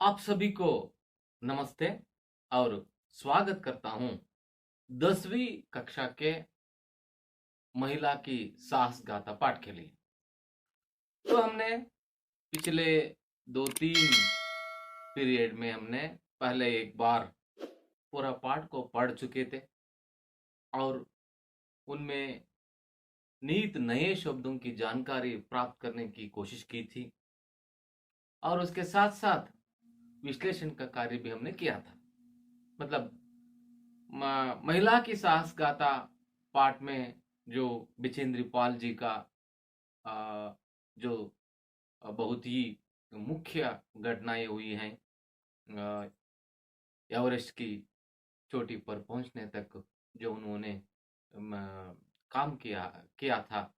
आप सभी को नमस्ते और स्वागत करता हूं 10वीं कक्षा के महिला की साहस गाथा पाठ के लिए। तो हमने पिछले 2-3 पीरियड में हमने पहले एक बार पूरा पाठ को पढ़ चुके थे और उनमें नित नए शब्दों की जानकारी प्राप्त करने की कोशिश की थी और उसके साथ साथ विश्लेषण का कार्य भी हमने किया था। मतलब महिला की साहस गाथा पाठ में जो बिचेंद्री पाल जी का जो बहुत ही मुख्य घटनाएं हुई हैं एवरेस्ट की चोटी पर पहुंचने तक जो उन्होंने काम किया किया था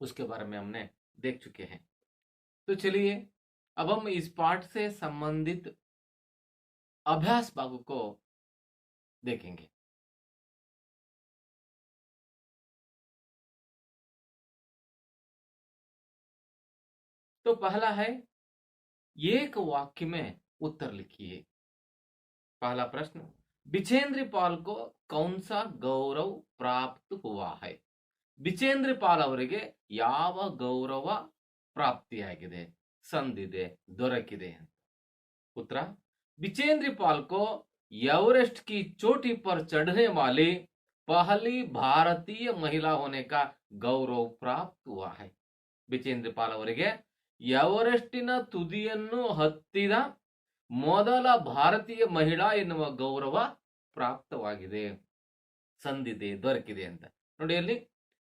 उसके बारे में हमने देख चुके हैं। तो चलिए अब हम इस पाठ से संबंधित अभ्यास भाग को देखेंगे। तो पहला है एक वाक्य में उत्तर लिखिए। पहला प्रश्न, बिचेंद्र पाल को कौन सा गौरव प्राप्त हुआ है? बिचेंद्र पाल ಅವರಿಗೆ ಯಾವ ಗೌರವ ಪ್ರಾಪ್ತಿಯಾಗಿದೆ, ಸಂದಿದೆ, ದೊರಕಿದೆ? उत्तर, बिचेंद्र पाल को एवरेस्ट की चोटी पर चढ़ने वाली पहली भारतीय महिला होने का गौरव प्राप्त हुआ है। ಬಿಚೇಂದ್ರ ಪಾಲ್ ಅವರಿಗೆ ಎವರೆಸ್ಟಿನ ತುದಿಯನ್ನು ಹತ್ತಿದ ಮೊದಲ ಭಾರತೀಯ ಮಹಿಳಾ ಎನ್ನುವ ಗೌರವ ಪ್ರಾಪ್ತವಾಗಿದೆ, ಸಂದಿದೆ, ದೊರಕಿದೆ ಅಂತ ನೋಡಿ. ಅಲ್ಲಿ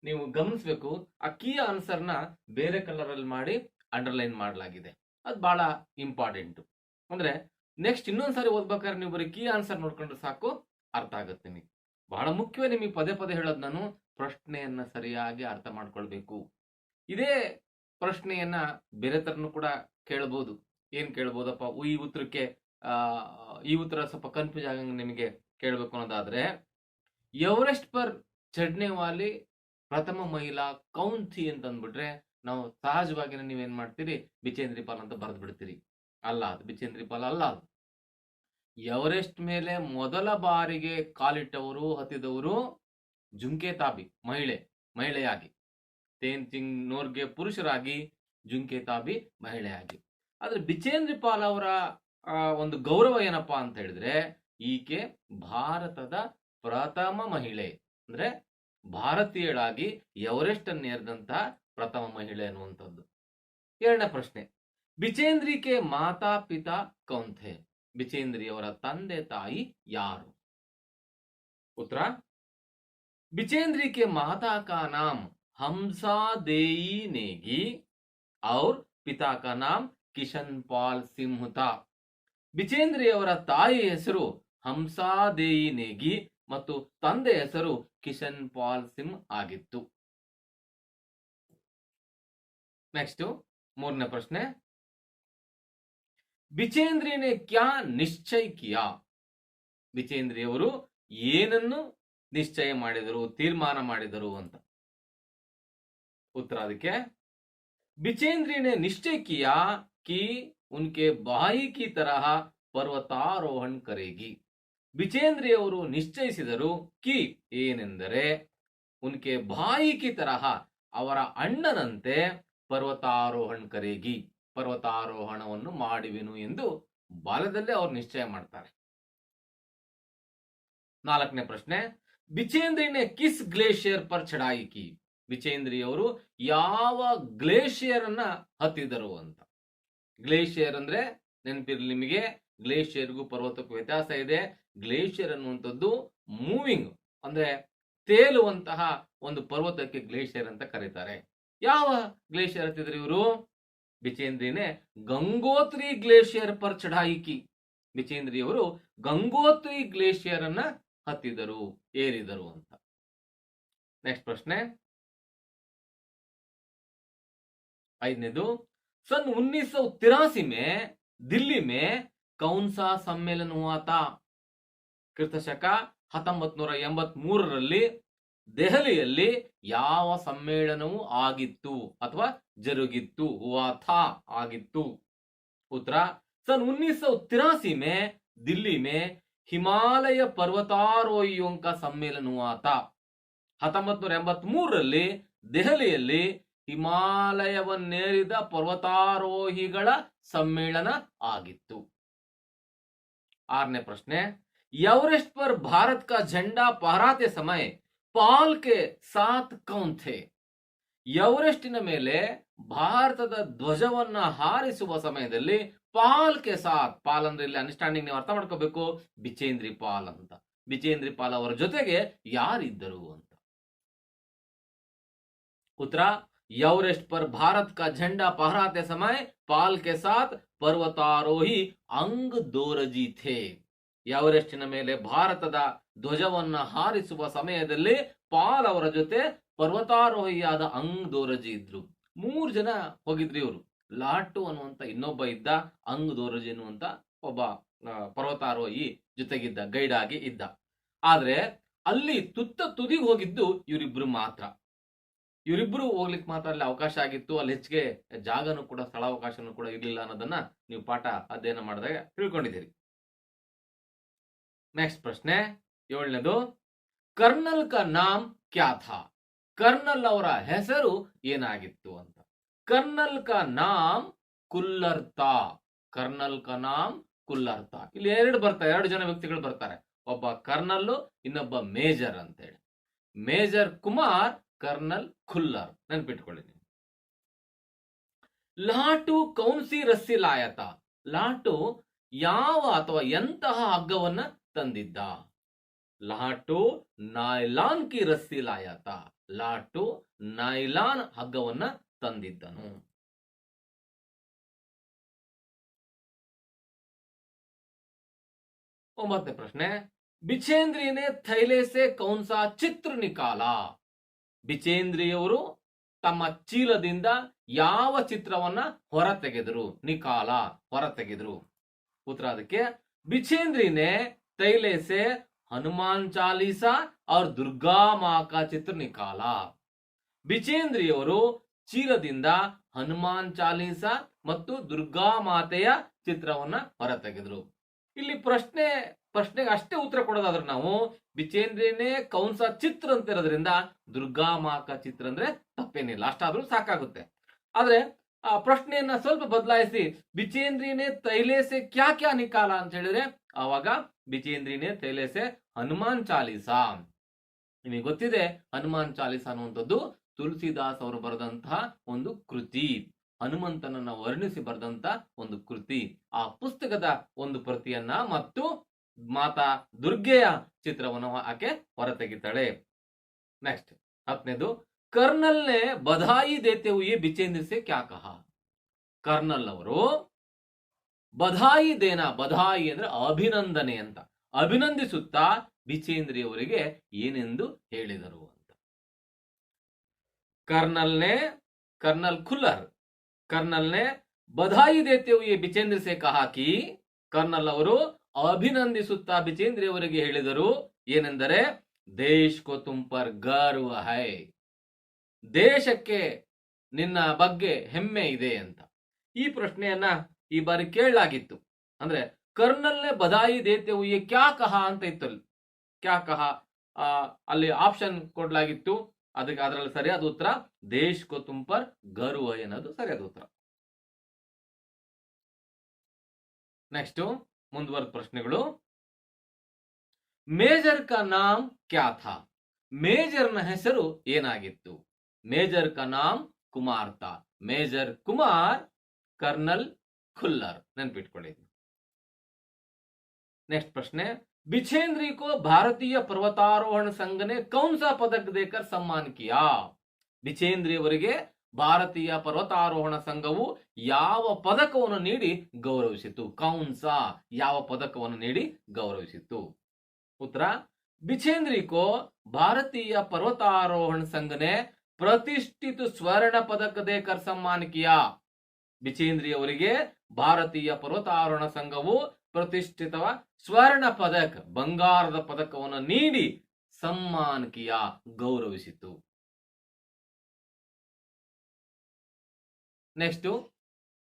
ನೀವು ಗಮನಿಸಬೇಕು, ಆ ಕೀ ಆನ್ಸರ್ನ ಬೇರೆ ಕಲರ್ ಅಲ್ಲಿ ಮಾಡಿ ಅಂಡರ್ಲೈನ್ ಮಾಡಲಾಗಿದೆ. ಅದು ಬಹಳ ಇಂಪಾರ್ಟೆಂಟ್. ಅಂದ್ರೆ ನೆಕ್ಸ್ಟ್ ಇನ್ನೊಂದ್ಸಾರಿ ಓದ್ಬೇಕಾದ್ರೆ ನೀವು ಬರೀ ಕೀ ಆನ್ಸರ್ ನೋಡ್ಕೊಂಡ್ರೆ ಸಾಕು, ಅರ್ಥ ಆಗುತ್ತೆ ನಿಮಗೆ. ಬಹಳ ಮುಖ್ಯವೇ ನಿಮಗೆ ಪದೇ ಪದೇ ಹೇಳೋದು ನಾನು, ಪ್ರಶ್ನೆಯನ್ನ ಸರಿಯಾಗಿ ಅರ್ಥ ಮಾಡ್ಕೊಳ್ಬೇಕು. ಇದೇ ಪ್ರಶ್ನೆಯನ್ನ ಬೇರೆ ತರನು ಕೂಡ ಕೇಳಬಹುದು. ಏನ್ ಕೇಳಬಹುದಪ್ಪ ಈ ಉತ್ತರಕ್ಕೆ? ಈ ಉತ್ತರ ಸ್ವಲ್ಪ ಕನ್ಫ್ಯೂಸ್ ಆಗಂಗೆ ನಿಮಗೆ ಕೇಳಬೇಕು ಅನ್ನೋದಾದ್ರೆ, ಎವರೆಸ್ಟ್ ಪರ್ ಚढ़ने वाली ಪ್ರಥಮ ಮಹಿಳಾ ಕೌನ್ ಥಿ ಅಂತ ಅಂದ್ಬಿಟ್ರೆ ನಾವು ಸಹಜವಾಗಿ ನೀವೇನ್ ಮಾಡ್ತೀರಿ, ಬಿಚೇಂದ್ರಿ ಪಾಲ್ ಅಂತ ಬರೆದು ಬಿಡ್ತೀರಿ. ಅಲ್ಲ, ಅದು ಬಿಚೇಂದ್ರಿ ಪಾಲ್ ಅಲ್ಲ. ಅದು ಎವರೆಸ್ಟ್ ಮೇಲೆ ಮೊದಲ ಬಾರಿಗೆ ಕಾಲಿಟ್ಟವರು, ಹತ್ತಿದವರು ಜುಂಕೆ ತಾಬಿ ಮಹಿಳೆಯಾಗಿ, ತೇನ್ಸಿಂಗ್ ನೋರ್ಗೆ ಪುರುಷರಾಗಿ, ಜುಂಕೆ ತಾಬಿ ಮಹಿಳೆಯಾಗಿ. ಆದ್ರೆ ಬಿಚೇಂದ್ರಿ ಪಾಲ್ ಅವರ ಒಂದು ಗೌರವ ಏನಪ್ಪಾ ಅಂತ ಹೇಳಿದ್ರೆ, ಈಕೆ ಭಾರತದ ಪ್ರಥಮ ಮಹಿಳೆ, ಅಂದ್ರೆ ಭಾರತೀಯಳಾಗಿ ಎವರೆಸ್ಟ್ ಅನ್ನು ಏರಿದಂತಹ ಪ್ರಥಮ ಮಹಿಳೆ ಅನ್ನುವಂಥದ್ದು. ಎರಡನೇ ಪ್ರಶ್ನೆ, ಬಿಚೇಂದ್ರಿ ಕೆ ಮಾತಾ ಪಿತಾ ಕೌನ್ ಥೆ? ಬಿಚೇಂದ್ರಿ ಅವರ ತಂದೆ ತಾಯಿ ಯಾರು? ಉತ್ತರ, बिचेंद्री के माता का नाम हंसा देई नेगी और पिता का नाम किशन पाल सिंह था. ಬಿಚೇಂದ್ರಿ ಅವರ ತಾಯಿ ಹೆಸರು ಹಂಸಾದೇಯಿ ನೇಗಿ ಮತ್ತು ತಂದೆ ಹೆಸರು ಕಿಶನ್ ಪಾಲ್ ಸಿಂಗ್ ಆಗಿತ್ತು. ನೆಕ್ಸ್ಟ್ ಮೂರನೇ ಪ್ರಶ್ನೆ, ಬಿಚೇಂದ್ರಿ ನೆ ಕ್ಯಾ ನಿಶ್ಚಯ ಕಿಯಾ? ಬಿಚೇಂದ್ರಿ ಅವರು ಏನನ್ನು ನಿಶ್ಚಯ ಮಾಡಿದರು, ತೀರ್ಮಾನ ಮಾಡಿದರು ಅಂತ. उत्तर, ಅದಕ್ಕೆ बिचेंद्री ने निश्चय किया कि उनके भाई की तरह पर्वतारोहण करेगी. ಬಿಚೇಂದ್ರಿ ಅವರು ನಿಶ್ಚಯಿಸಿದರು ಕಿ ಏನೆಂದರೆ, ಉನ್ಕೆ ಭಾಯಿ ಕಿ ತರಹ ಅವರ ಅಣ್ಣನಂತೆ ಪರ್ವತಾರೋಹಣ ಕರೇಗಿ, ಪರ್ವತಾರೋಹಣವನ್ನು ಮಾಡುವೆನು ಎಂದು ಬಾಲ್ಯದಲ್ಲೇ ಅವರು ನಿಶ್ಚಯ ಮಾಡ್ತಾರೆ. ನಾಲ್ಕನೇ ಪ್ರಶ್ನೆ, ಬಿಚೇಂದ್ರಿ ನೆ ಕಿಸ್ ಗ್ಲೇಷಿಯರ್ ಪರ್ ಚಢಾಯಿ ಕಿ? ಬಿಚೇಂದ್ರಿ ಅವರು ಯಾವ ಗ್ಲೇಷಿಯರ್ ಅನ್ನ ಹತ್ತಿದರು ಅಂತ. ಗ್ಲೇಷಿಯರ್ ಅಂದ್ರೆ ನೆನಪಿರ್ಲಿ ನಿಮಗೆ, ಗ್ಲೇಷಿಯರ್ಗೂ ಪರ್ವತಕ್ಕೂ ವ್ಯತ್ಯಾಸ ಇದೆ. ಗ್ಲೇಷಿಯರ್ ಅನ್ನುವಂಥದ್ದು ಮೂವಿಂಗ್, ಅಂದ್ರೆ ತೇಲುವಂತಹ ಒಂದು ಪರ್ವತಕ್ಕೆ ಗ್ಲೇಷಿಯರ್ ಅಂತ ಕರೀತಾರೆ. ಯಾವ ಗ್ಲೇಷಿಯರ್ ಹತ್ತಿದ್ರು ಇವರು? ಬಿಚೇಂದ್ರಿನೇ ಗಂಗೋತ್ರಿ ಗ್ಲೇಷಿಯರ್ ಪರ್ ಚಢಾಯಿ ಕಿ. ಬಿಚೇಂದ್ರಿ ಅವರು ಗಂಗೋತ್ರಿ ಗ್ಲೇಷಿಯರ್ ಅನ್ನ ಹತ್ತಿದರು, ಏರಿದರು ಅಂತ. ನೆಕ್ಸ್ಟ್ ಪ್ರಶ್ನೆ, ಐದನೇದು, सन 1983 में दिल्ली में कौन सा सम्मेलन हुआ था? ಕ್ರಿಸ್ತಶಕ 1983ರಲ್ಲಿ ದೆಹಲಿಯಲ್ಲಿ ಯಾವ ಸಮ್ಮೇಳನವು ಆಗಿತ್ತು ಅಥವಾ ಜರುಗಿತ್ತು? ಹುವಾ ಥಾ ಆಗಿತ್ತು. ಉತ್ತರ, सन 1983 में दिल्ली में हिमालय पर्वतारोहियों का सम्मेलन हुआ था. 1983ರಲ್ಲಿ ದೆಹಲಿಯಲ್ಲಿ ಹಿಮಾಲಯವನ್ನೇರಿದ ಪರ್ವತಾರೋಹಿಗಳ ಸಮ್ಮೇಳನ ಆಗಿತ್ತು. 6ನೇ ಪ್ರಶ್ನೆ, एवरेस्ट पर भारत का झंडा फहराते समय पाल के साथ कौन थे? ಎವರೆಸ್ಟಿನ ಮೇಲೆ ಭಾರತದ ಧ್ವಜವನ್ನ ಹಾರಿಸುವ ಸಮಯದಲ್ಲಿ ಪಾಲ್ ಕೆ ಸಾಥ್, ಪಾಲ್ ಅಂದ್ರೆ ಇಲ್ಲಿ ಅಂಡರ್ಸ್ಟ್ಯಾಂಡಿಂಗ್ ನೀವು ಅರ್ಥ ಮಾಡ್ಕೋಬೇಕು, ಬಿಚೇಂದ್ರಿ ಪಾಲ್ ಅಂತ. ಬಿಚೇಂದ್ರಿ ಪಾಲ್ ಅವರ ಜೊತೆಗೆ ಯಾರಿದ್ದರು ಅಂತ. ಉತ್ತರ, एवरेस्ट पर भारत का झंडा फहराते समय पाल के साथ पर्वतारोही अंग दोरजी थे. ಎವರೆಸ್ಟಿನ ಮೇಲೆ ಭಾರತದ ಧ್ವಜವನ್ನ ಹಾರಿಸುವ ಸಮಯದಲ್ಲಿ ಪಾಲ್ ಅವರ ಜೊತೆ ಪರ್ವತಾರೋಹಿಯಾದ ಅಂಗ್ ದೋರಜಿ ಇದ್ರು. 3 ಜನ ಹೋಗಿದ್ರಿ ಇವರು. ಲಾಟು ಅನ್ನುವಂತ ಇನ್ನೊಬ್ಬ ಇದ್ದ, ಅಂಗ್ ದೋರಜಿ ಅನ್ನುವಂತ ಒಬ್ಬ ಪರ್ವತಾರೋಹಿ ಜೊತೆಗಿದ್ದ, ಗೈಡ್ ಆಗಿ ಇದ್ದ. ಆದ್ರೆ ಅಲ್ಲಿ ತುದಿಗೆ ಹೋಗಿದ್ದು ಇವರಿಬ್ರು ಮಾತ್ರ. ಇವರಿಬ್ರು ಹೋಗ್ಲಿಕ್ಕೆ ಮಾತ್ರ ಅಲ್ಲಿ ಅವಕಾಶ ಆಗಿತ್ತು. ಅಲ್ಲಿ ಹೆಚ್ಚಿಗೆ ಜಾಗನೂ ಕೂಡ, ಸ್ಥಳಾವಕಾಶನೂ ಕೂಡ ಇರಲಿಲ್ಲ ಅನ್ನೋದನ್ನ ನೀವು ಪಾಠ ಅಧ್ಯಯನ ಮಾಡಿದಾಗ ತಿಳ್ಕೊಂಡಿದ್ದೀರಿ. नेक्स्ट प्रश्न, 7ನೇದು, कर्नल का नाम क्या था? कर्नल ಅವರ ಹೆಸರು ಏನಾಗಿತ್ತು ಅಂತ. कर्नल का नाम ಕುಲ್ಲರ್ ತಾ. कर्नल का नाम ಕುಲ್ಲರ್ ತಾ. ಇಲ್ಲಿ ಎರಡು ಜನ ವ್ಯಕ್ತಿಗಳು ಬರ್ತಾರೆ. ಒಬ್ಬ ಕರ್ನಲ್, ಇನ್ನೊಬ್ಬ ಮೇಜರ್ ಅಂತ ಹೇಳಿ. Major Kumar, colonel Khullar. ನೆನಪಿಟ್ಕೊಳ್ಳಿ ನೀವು. ಲಾಟು ಕೌನ್ಸಿ ರಸ್ಸಿ ಲಾಯತ? ಲಾಟು ಯಾವ ಅಥವಾ ಎಂತಹ ಹಗ್ಗವನ್ನ ತಂದಿದ್ದ? ಲಾಟು ನೈಲಾನ್ ಕಿ ರಸ್ಸಿ ಲಾಯತ. ಲಾಟು ನೈಲಾನ್ ಹಗ್ಗವನ್ನ ತಂದಿದ್ದನು. 9ನೇ ಪ್ರಶ್ನೆ, ಬಿಚೇಂದ್ರಿ ನೆ ಥೈಲೆ ಸೆ ಕೌನ್ ಸಾ ಚಿತ್ರ ನಿಕಾಲ? ಬಿಚೇಂದ್ರಿಯವರು ತಮ್ಮ ಚೀಲದಿಂದ ಯಾವ ಚಿತ್ರವನ್ನ ಹೊರತೆಗೆದರು? ನಿಕಾಲ, ಹೊರತೆಗೆದರು. ಉತ್ತರ ಅದಕ್ಕೆ, बिचेंद्री ने तैले से हनुमान चालीसा और दुर्गा माँ का चित्र निकाला. ಬಿಚೇಂದ್ರಿಯವರು ಚೀಲದಿಂದ ಹನುಮಾನ್ ಚಾಲೀಸಾ ಮತ್ತು ದುರ್ಗಾ ಮಾತೆಯ ಚಿತ್ರವನ್ನ ಹೊರತೆಗೆದರು. ಇಲ್ಲಿ ಪ್ರಶ್ನೆಗೆ ಅಷ್ಟೇ ಉತ್ತರ ಕೊಡೋದಾದ್ರೆ ನಾವು ಬಿಚೇಂದ್ರಿನೇ ಕೌನ್ಸ ಚಿತ್ರ ಅಂತ ಇರೋದ್ರಿಂದ ದುರ್ಗಾ ಮಾಕ ಚಿತ್ರ ಅಂದ್ರೆ ತಪ್ಪೇನಿಲ್ಲ, ಅಷ್ಟಾದ್ರೂ ಸಾಕಾಗುತ್ತೆ. ಆದ್ರೆ ಆ ಪ್ರಶ್ನೆಯನ್ನ ಸ್ವಲ್ಪ ಬದಲಾಯಿಸಿ ಬಿಚೇಂದ್ರಿನೇ ತೈಲೇಸೆ ಕ್ಯಾ ಕ್ಯಾ ನಿಕಾಲ ಅಂತ ಹೇಳಿದ್ರೆ ಆವಾಗ ಬಿಚೇಂದ್ರಿನೇ ತೈಲೇಸೆ ಹನುಮಾನ್ ಚಾಲೀಸಾ. ನಿಮಗೆ ಗೊತ್ತಿದೆ ಹನುಮಾನ್ ಚಾಲೀಸಾ ಅನ್ನುವಂಥದ್ದು ತುಳಸಿದಾಸ್ ಅವರು ಬರೆದಂತಹ ಒಂದು ಕೃತಿ, ಹನುಮಂತನನ್ನ ವರ್ಣಿಸಿ ಬರೆದಂತ ಒಂದು ಕೃತಿ. ಆ ಪುಸ್ತಕದ ಒಂದು ಪ್ರತಿಯನ್ನ ಮತ್ತು ಮಾತಾ ದುರ್ಗೆಯ ಚಿತ್ರವನ್ನು ಆಕೆ ಹೊರತೆಗಿತಾಳೆ. ನೆಕ್ಸ್ಟ್ 10ನೇದು, कर्नल ने बधाई देते हुए बिचेंद्र से क्या कहा? कर्नल ಅವರು ಬಧಾಯಿ ದೇನಾ, ಬಧಾಯಿ ಅಂದ್ರೆ ಅಭಿನಂದನೆ ಅಂತ, ಅಭಿನಂದಿಸುತ್ತಾ ಬಿಚೇಂದ್ರಿ ಅವರಿಗೆ ಏನೆಂದು ಹೇಳಿದರು ಅಂತ. कर्नल ने बधाई देते हुए बिचेंद्र से कहा कि, कर्नल ಅವರು ಅಭಿನಂದಿಸುತ್ತಾ ಬಿಚೇಂದ್ರಿ ಅವರಿಗೆ ಹೇಳಿದರು ಏನೆಂದರೆ, ದೇಶ್ ಕೋ ತುಮ್ ಪರ್ ಗರ್ವ ಹೈ, ದೇಶಕ್ಕೆ ನಿನ್ನ ಬಗ್ಗೆ ಹೆಮ್ಮೆ ಇದೆ ಅಂತ. ಈ ಪ್ರಶ್ನೆಯನ್ನ ಈ ಬಾರಿ ಕೇಳಲಾಗಿತ್ತು. ಅಂದ್ರೆ ಕರ್ನಲ್ ನೆ ಬಧಾಯಿ ದೇತೆ ಹುಯೆ ಕ್ಯಾ ಕಹ ಅಂತ ಇತ್ತು. ಕ್ಯಾ ಕಹ ಅಲ್ಲಿ ಆಪ್ಷನ್ ಕೊಡ್ಲಾಗಿತ್ತು. ಅದಕ್ಕೆ ಅದರಲ್ಲಿ ಸರಿಯಾದ ಉತ್ತರ ದೇಶ್ ಕೋ ತುಮ್ ಪರ್ ಗರ್ವ ಅನ್ನೋದು ಸರಿಯಾದ ಉತ್ತರ. ನೆಕ್ಸ್ಟ್ ಮುಂದುವರೆದ ಪ್ರಶ್ನೆಗಳು. ಮೇಜರ್ ಕಾ ನಾಮ್ ಕ್ಯಾ ಥಾ? ಮೇಜರ್ನ ಹೆಸರು ಏನಾಗಿತ್ತು? ಮೇಜರ್ ಕಾ ನಾಮ್ ಕುಮಾರ್ ಥಾ. Major Kumar, colonel Khullar. ನೆನಪಿಟ್ಕೊಳ್ಳಿ. नेक्स्ट प्रश्न, बिछेंद्री को भारतीय पर्वतारोहण संघ ने कौन सा पदक देकर सम्मान किया? ಬಿಚೇಂದ್ರಿ ಅವರಿಗೆ ಭಾರತೀಯ ಪರ್ವತಾರೋಹಣ ಸಂಘವು ಯಾವ ಪದಕವನ್ನು ನೀಡಿ ಗೌರವಿಸಿತು? ಕೌನ್ಸಾ, ಯಾವ ಪದಕವನ್ನು ನೀಡಿ ಗೌರವಿಸಿತು? ಉತ್ತರ, बिछेंद्री को भारतीय पर्वतारोहण संघ ने प्रतिष्ठित स्वर्ण पदक देकर सम्मान किया. ಬಿಚೇಂದ್ರಿ ಅವರಿಗೆ ಭಾರತೀಯ ಪರ್ವತಾರೋಹಣ ಸಂಘವು ಪ್ರತಿಷ್ಠಿತ ಸ್ವರ್ಣ ಪದಕ, ಬಂಗಾರದ ಪದಕವನ್ನು ನೀಡಿ ಸಮ್ಮಾನ್ ಕಿಯಾ, ಗೌರವಿಸಿತು. ನೆಕ್ಸ್ಟ್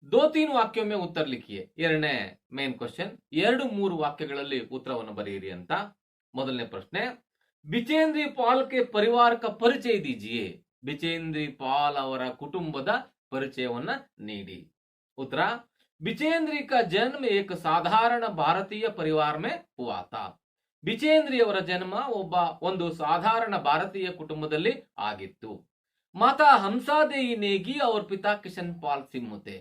2-3 ವಾಕ್ಯ में उत्तर लिखिए ಎರಡನೇ ಮೇನ್ ಕ್ವೆಶ್ಚನ್ 2-3 ವಾಕ್ಯಗಳಲ್ಲಿ ಉತ್ತರವನ್ನು ಬರೆಯಿರಿ ಅಂತ. ಮೊದಲನೇ ಪ್ರಶ್ನೆ, ಬಿಚೇಂದ್ರಿ ಪಾಲ್ ಕೆ ಪರಿವಾರ का परिचय दीजिए. ಬಿಚೇಂದ್ರಿ ಪಾಲ್ ಅವರ ಕುಟುಂಬದ ಪರಿಚಯವನ್ನ ನೀಡಿ. उत्तर, बिचेंद्री का जन्म एक साधारण भारतीय परिवार में हुआ था. ಬಿಚೇಂದ್ರಿ ಅವರ ಜನ್ಮ ಒಂದು ಸಾಧಾರಣ ಭಾರತೀಯ ಕುಟುಂಬದಲ್ಲಿ ಆಗಿತ್ತು. ಮಾತಾ ಹಂಸಾದೇಯಿ ನೇಗಿ और पिता किशन पाल सिंह थे.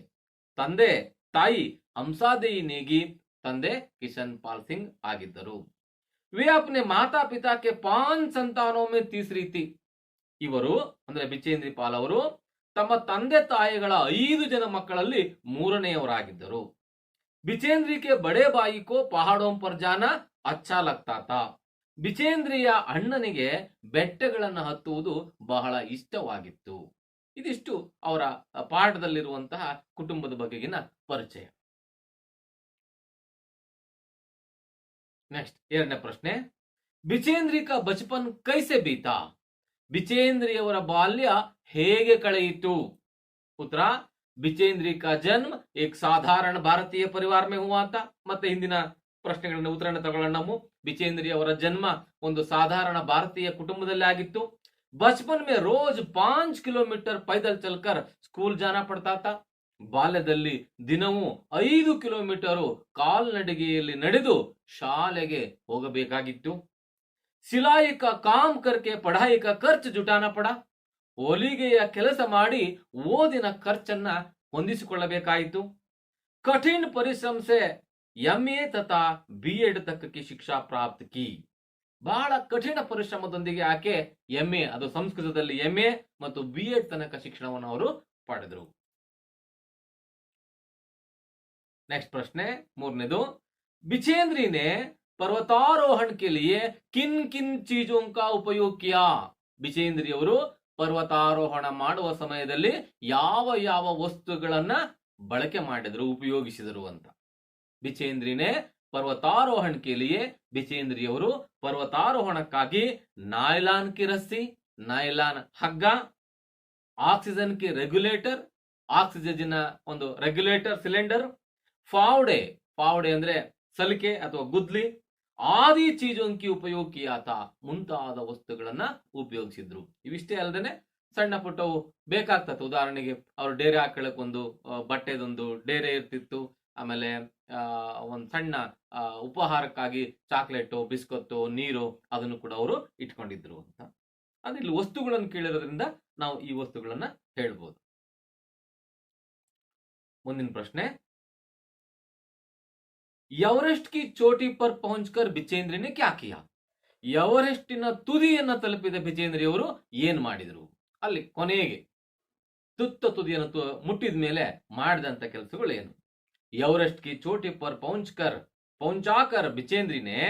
ತಂದೆ ತಾಯಿ ಹಂಸಾದೇಯಿ ನೇಗಿ, ತಂದೆ ಕಿಶನ್ ಪಾಲ್ ಸಿಂಗ್ ಆಗಿದ್ದರು. वे अपने माता पिता के 5 संतानों में तीसरी थी. ಇವರು ಅಂದ್ರೆ ಬಿಚೇಂದ್ರಿ ಪಾಲ್ ಅವರು ತಮ್ಮ ತಂದೆ ತಾಯಿಗಳ 5 ಜನ ಮಕ್ಕಳಲ್ಲಿ ಮೂರನೆಯವರಾಗಿದ್ದರು. ಬಿಚೇಂದ್ರಿ ಕೆ ಬಡೆ ಬಾಯಿ ಕೋ ಪಹಾಡೋಂ ಪರ್ ಜಾನಾ ಅಚ್ಚಾ ಲಗ್ತಾ ತಾ. ಬಿಚೇಂದ್ರಿಯ ಅಣ್ಣನಿಗೆ ಬೆಟ್ಟಗಳನ್ನು ಹತ್ತುವುದು ಬಹಳ ಇಷ್ಟವಾಗಿತ್ತು. ಇದಿಷ್ಟು ಅವರ ಪಾಠದಲ್ಲಿರುವಂತಹ ಕುಟುಂಬದ ಬಗೆಗಿನ ಪರಿಚಯ. ನೆಕ್ಸ್ಟ್ ಎರಡನೇ ಪ್ರಶ್ನೆ, ಬಿಚೇಂದ್ರಿ ಕಾ ಬಚಪನ್ ಕೈಸೆ ಬೀತಾ. ಬಿಚೇಂದ್ರಿಯವರ ಬಾಲ್ಯ ಹೇಗೆ ಕಳೆಯಿತು. ಉತ್ತರ, ಬಿಚೇಂದ್ರಿ ಕಾ ಜನ್ಮ ಏಕ್ ಸಾಧಾರಣ ಭಾರತೀಯ ಪರಿವಾರ ಮೇ ಹುವಾ ತಾ. ಮತ್ತೆ ಹಿಂದಿನ ಪ್ರಶ್ನೆಗಳನ್ನ ಉತ್ತರನ ತಗೊಳ್ಳೋಣ ನಾವು. ಬಿಚೇಂದ್ರಿ ಅವರ ಜನ್ಮ ಒಂದು ಸಾಧಾರಣ ಭಾರತೀಯ ಕುಟುಂಬದಲ್ಲಿ ಆಗಿತ್ತು. ಬಚಪನ್ ಮೇ ರೋಜ್ 5 ಕಿಲೋಮೀಟರ್ ಪೈದಲ್ ಚಲ್ಕರ್ ಸ್ಕೂಲ್ ಜಾನಾ ಪಡ್ತಾ ತಾ. ಬಾಲ್ಯದಲ್ಲಿ ದಿನವೂ 5 ಕಿಲೋಮೀಟರ್ ಕಾಲ್ನಡಿಗೆಯಲ್ಲಿ ನಡೆದು ಶಾಲೆಗೆ ಹೋಗಬೇಕಾಗಿತ್ತು. ಸಿಲಾಯಿ ಕಾ ಕಾಮ್ ಕರ್ಕೆ ಪಢಾಯಿ ಕಾ ಖರ್ಚು ಜುಟಾನ ಪಡ. ಹೊಲಿಗೆಯ ಕೆಲಸ ಮಾಡಿ ಓದಿನ ಖರ್ಚನ್ನ ಹೊಂದಿಸಿಕೊಳ್ಳಬೇಕಾಯಿತು. ಕಠಿಣ ಪರಿಶ್ರಮ ಸೆ ಎಂಎ ತಥಾ ಬಿಎಡ್ ತಕ್ಕ ಕಿ ಶಿಕ್ಷಾ ಪ್ರಾಪ್ತ ಕಿ. ಬಹಳ ಕಠಿಣ ಪರಿಶ್ರಮದೊಂದಿಗೆ ಆಕೆ ಎಂಎ, ಅದು ಸಂಸ್ಕೃತದಲ್ಲಿ ಎಂಎ ಮತ್ತು ಬಿಎಡ್ ತನಕ ಶಿಕ್ಷಣವನ್ನು ಅವರು ಪಡೆದರು. नेक्स्ट प्रश्न, ಮೂರನೇದು, बिचेंद्री ने पर्वतारोहण के लिए किन किन चीजों का उपयोग किया. ಬಿಚೇಂದ್ರಿ ಅವರು ಪರ್ವತಾರೋಹಣ ಮಾಡುವ ಸಮಯದಲ್ಲಿ ಯಾವ ಯಾವ ವಸ್ತುಗಳನ್ನ ಬಳಕೆ ಮಾಡಿದ್ರು, ಉಪಯೋಗಿಸಿದರು ಅಂತ. ಬಿಚೇಂದ್ರಿನೇ पर्वतारोहण के लिए ಬಿಚೇಂದ್ರಿ ಅವರು ಪರ್ವತಾರೋಹಣಕ್ಕಾಗಿ ನಾಯ್ಲಾನ್ ಕಿ ರಸ್ಸಿ, ನಾಯ್ಲಾನ್ ಹಗ್ಗ, ಆಕ್ಸಿಜನ್ ಕಿ ರೆಗ್ಯುಲೇಟರ್, ಆಕ್ಸಿಜನ್ ಒಂದು ರೆಗ್ಯುಲೇಟರ್ ಸಿಲಿಂಡರ್, फावड़े, फावड़े ಅಂದ್ರೆ ಸಲಿಕೆ ಅಥವಾ ಗುದ್ಲಿ, ಆದಿ ಚೀಜೋಂಕಿ ಉಪಯೋಗ ಕಿಯಾತ, ಮುಂತಾದ ವಸ್ತುಗಳನ್ನ ಉಪಯೋಗಿಸಿದ್ರು. ಇವಿಷ್ಟೇ ಅಲ್ಲದೆ ಸಣ್ಣ ಪುಟ್ಟವು ಬೇಕಾಗ್ತದೆ. ಉದಾಹರಣೆಗೆ ಅವರು ಡೇರೆ ಹಾಕೊಳ್ಳಕ್ ಒಂದು ಬಟ್ಟೆದೊಂದು ಡೇರೆ ಇರ್ತಿತ್ತು. ಆಮೇಲೆ ಒಂದು ಸಣ್ಣ ಉಪಹಾರಕ್ಕಾಗಿ ಚಾಕ್ಲೇಟು, ಬಿಸ್ಕತ್ತು, ನೀರು ಅದನ್ನು ಕೂಡ ಅವರು ಇಟ್ಕೊಂಡಿದ್ರು ಅಂತ. ಅದಿಲ್ಲಿ ವಸ್ತುಗಳನ್ನು ಕೇಳಿರೋದ್ರಿಂದ ನಾವು ಈ ವಸ್ತುಗಳನ್ನ ಹೇಳ್ಬೋದು. ಮುಂದಿನ ಪ್ರಶ್ನೆ, ಎವರೆಸ್ಟ್ ಕಿ ಚೋಟಿ ಪರ್ ಪಹುಂಚ್ಕರ್ ಬಿಚೇಂದ್ರಿನೇ ಕ್ಯಾ ಕಿಯಾ. ಎವರೆಸ್ಟಿನ ತುದಿಯನ್ನ ತಲುಪಿದ ಬಿಚೇಂದ್ರಿ ಅವರು ಏನ್ ಮಾಡಿದ್ರು, ಅಲ್ಲಿ ಕೊನೆಗೆ ತುತ್ತ ತುದಿಯನ್ನು ಮುಟ್ಟಿದ ಮೇಲೆ ಮಾಡಿದಂತ ಕೆಲಸಗಳು ಏನು. ಎವರೆಸ್ಟ್ ಕಿ ಚೋಟಿ ಪರ್ ಪಹುಂಚಾಕರ್ ಬಿಚೇಂದ್ರಿನೇ,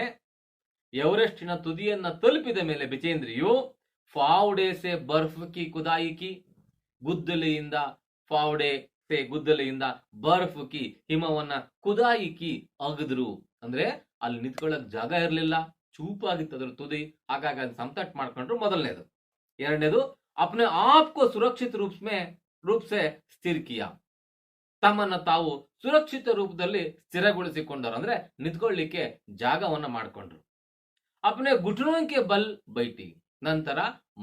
ಎವರೆಸ್ಟಿನ ತುದಿಯನ್ನ ತಲುಪಿದ ಮೇಲೆ ಬಿಚೇಂದ್ರಿಯು ಫಾವ್ಡೆ ಸೆ ಬರ್ಫ್ ಕಿ ಕುದಾಯಿ ಕಿ, ಗುದ್ದಲಿಯಿಂದ ಫಾವ್ಡೆ ಗುದ್ದಲಿಯಿಂದ ಬರ್ಫ್ ಕಿ ಹಿಮವನ್ನ ಕುದಾಯಿ ಕಿ ಅಗದ್ರು. ಅಂದ್ರೆ ಅಲ್ಲಿ ನಿಂತ್ಕೊಳ್ಳಕ್ ಜಾಗ ಇರಲಿಲ್ಲ, ಚೂಪಾಗಿತ್ತು ಅದ್ರ ತುದಿ, ಹಾಗಾಗಿ ಅದನ್ನ ಸಂತಟ್ ಮಾಡ್ಕೊಂಡ್ರು. ಮೊದಲನೇದು. ಎರಡನೇದು, ಅಪ್ನೆ ಆಪ್ ಕೋ ಸುರಕ್ಷಿತ ರೂಪ್ ಸೆ ಸ್ಥಿರ ಕಿಯಾ. ತಮ್ಮನ್ನ ತಾವು ಸುರಕ್ಷಿತ ರೂಪದಲ್ಲಿ ಸ್ಥಿರಗೊಳಿಸಿಕೊಂಡರು, ಅಂದ್ರೆ ನಿಂತ್ಕೊಳ್ಳಿಕ್ಕೆ ಜಾಗವನ್ನ ಮಾಡ್ಕೊಂಡ್ರು. ಅಪ್ನೆ ಗುಟ್ನೋಂಕೆ ಬಲ್ ಬೈಟಿ, ನಂತರ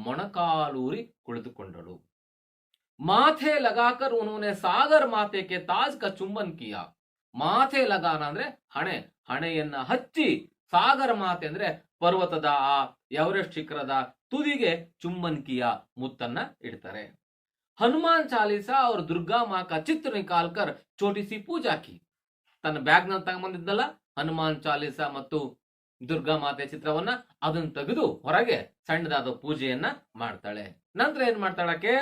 ಮೊಣಕಾಲೂರಿ ಕುಳಿತುಕೊಂಡಳು. ಮಾಥೆ ಲಗಾಕರ್ ಉನ್ಹೋನೆ ಸಾಗರ್ ಮಾತೆ ಕೆ ತಾಜ್ ಕಾ ಚುಂಬನ್ ಕಿಯಾ. ಮಾಥೆ ಲಗಾನ ಅಂದ್ರೆ ಹಣೆ, ಹಣೆಯನ್ನ ಹಚ್ಚಿ, ಸಾಗರ ಮಾತೆ ಅಂದ್ರೆ ಪರ್ವತದ ಆ ಎವರೆಸ್ಟ್ ಶಿಖರದ ತುದಿಗೆ ಚುಂಬನ್ ಕಿಯಾ ಮುತ್ತನ್ನ ಇಡ್ತಾರೆ. ಹನುಮಾನ್ ಚಾಲೀಸಾ ಅವ್ರ ದುರ್ಗಾ ಮಾ ಕಾ ಚಿತ್ರ ನಿಕಾಲ್ಕರ್ ಚೋಟಿ ಸಿ ಪೂಜಾ ಕಿ. ತನ್ನ ಬ್ಯಾಗ್ ನ ತಗೊಂಬಂದಿದ್ದಲ್ಲ ಹನುಮಾನ್ ಚಾಲೀಸಾ ಮತ್ತು ದುರ್ಗಾ ಮಾತೆ ಚಿತ್ರವನ್ನ, ಅದನ್ನ ತೆಗೆದು ಹೊರಗೆ ಸಣ್ಣದಾದ ಪೂಜೆಯನ್ನ ಮಾಡ್ತಾಳೆ. ನಂತರ ಏನ್ ಮಾಡ್ತಾಳಕ್ಕೆ,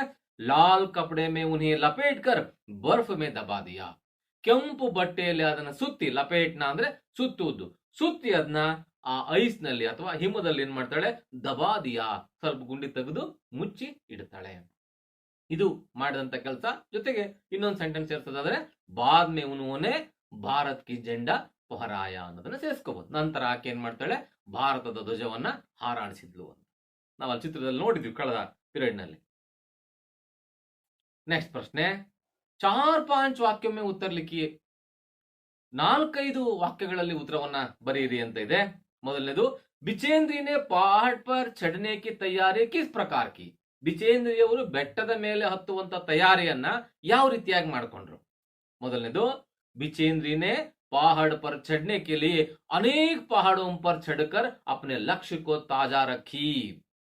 ಲಾಲ್ ಕಪಡೆ ಮೇ ಉನ್ಹೇ ಲಪೇಟ್ ಕರ್ ಬರ್ಫ್ ಮೇ ದಬಾ ದಿಯಾ. ಕೆಂಪು ಬಟ್ಟೆಯಲ್ಲಿ ಅದನ್ನ ಸುತ್ತಿ, ಲಪೇಟ್ನ ಅಂದ್ರೆ ಸುತ್ತುವುದು, ಸುತ್ತಿ ಅದನ್ನ ಆ ಐಸ್ ನಲ್ಲಿ ಅಥವಾ ಹಿಮದಲ್ಲಿ ಏನ್ ಮಾಡ್ತಾಳೆ, ದಬಾ ದಿಯಾ, ಸ್ವಲ್ಪ ಗುಂಡಿ ತೆಗೆದು ಮುಚ್ಚಿ ಇಡ್ತಾಳೆ. ಇದು ಮಾಡಿದಂತ ಕೆಲಸ. ಜೊತೆಗೆ ಇನ್ನೊಂದು ಸೆಂಟೆನ್ಸ್ ಸೇರ್ಸೋದಾದ್ರೆ, ಬಾದ್ ಮೇ ಉನ್ಹೋನೆ ಭಾರತ್ ಕಿ ಜೆಂಡಾ ಪಹರಾಯ ಅನ್ನೋದನ್ನ ಸೇರಿಸ್ಕೋಬಹುದು. ನಂತರ ಆಕೆ ಏನ್ ಮಾಡ್ತಾಳೆ, ಭಾರತದ ಧ್ವಜವನ್ನ ಹಾರಾಡಿಸಿದ್ಲು ಅಂತ ನಾವು ಅಲ್ಲಿ ಚಿತ್ರದಲ್ಲಿ ನೋಡಿದ್ವಿ ಕಳೆದ ಪೀರಿಯಡ್ ನಲ್ಲಿ. ನೆಕ್ಸ್ಟ್ ಪ್ರಶ್ನೆ, 4-5 वाक्यों में उत्तर लिखिए. 4-5 ವಾಕ್ಯಗಳಲ್ಲಿ ಉತ್ತರವನ್ನ ಬರೆಯಿರಿ ಅಂತ ಇದೆ. ಮೊದಲನೇದು, ಬಿಚೇಂದ್ರಿ ನೆ ಪಹಾಡ್ ಪರ್ ಚढ़ने की तैयारी किस प्रकार की. ಬಿಚೇಂದ್ರಿಯವರು ಬೆಟ್ಟದ ಮೇಲೆ ಹತ್ತುವಂತ ತಯಾರಿಯನ್ನ ಯಾವ ರೀತಿಯಾಗಿ ಮಾಡಿಕೊಂಡ್ರು. ಮೊದಲನೇದು, बिचेंद्री ने पहाड़ पर चढ़ने के लिए अनेक पहाड़ों पर चढ़कर अपने लक्ष्य को ताजा रखी.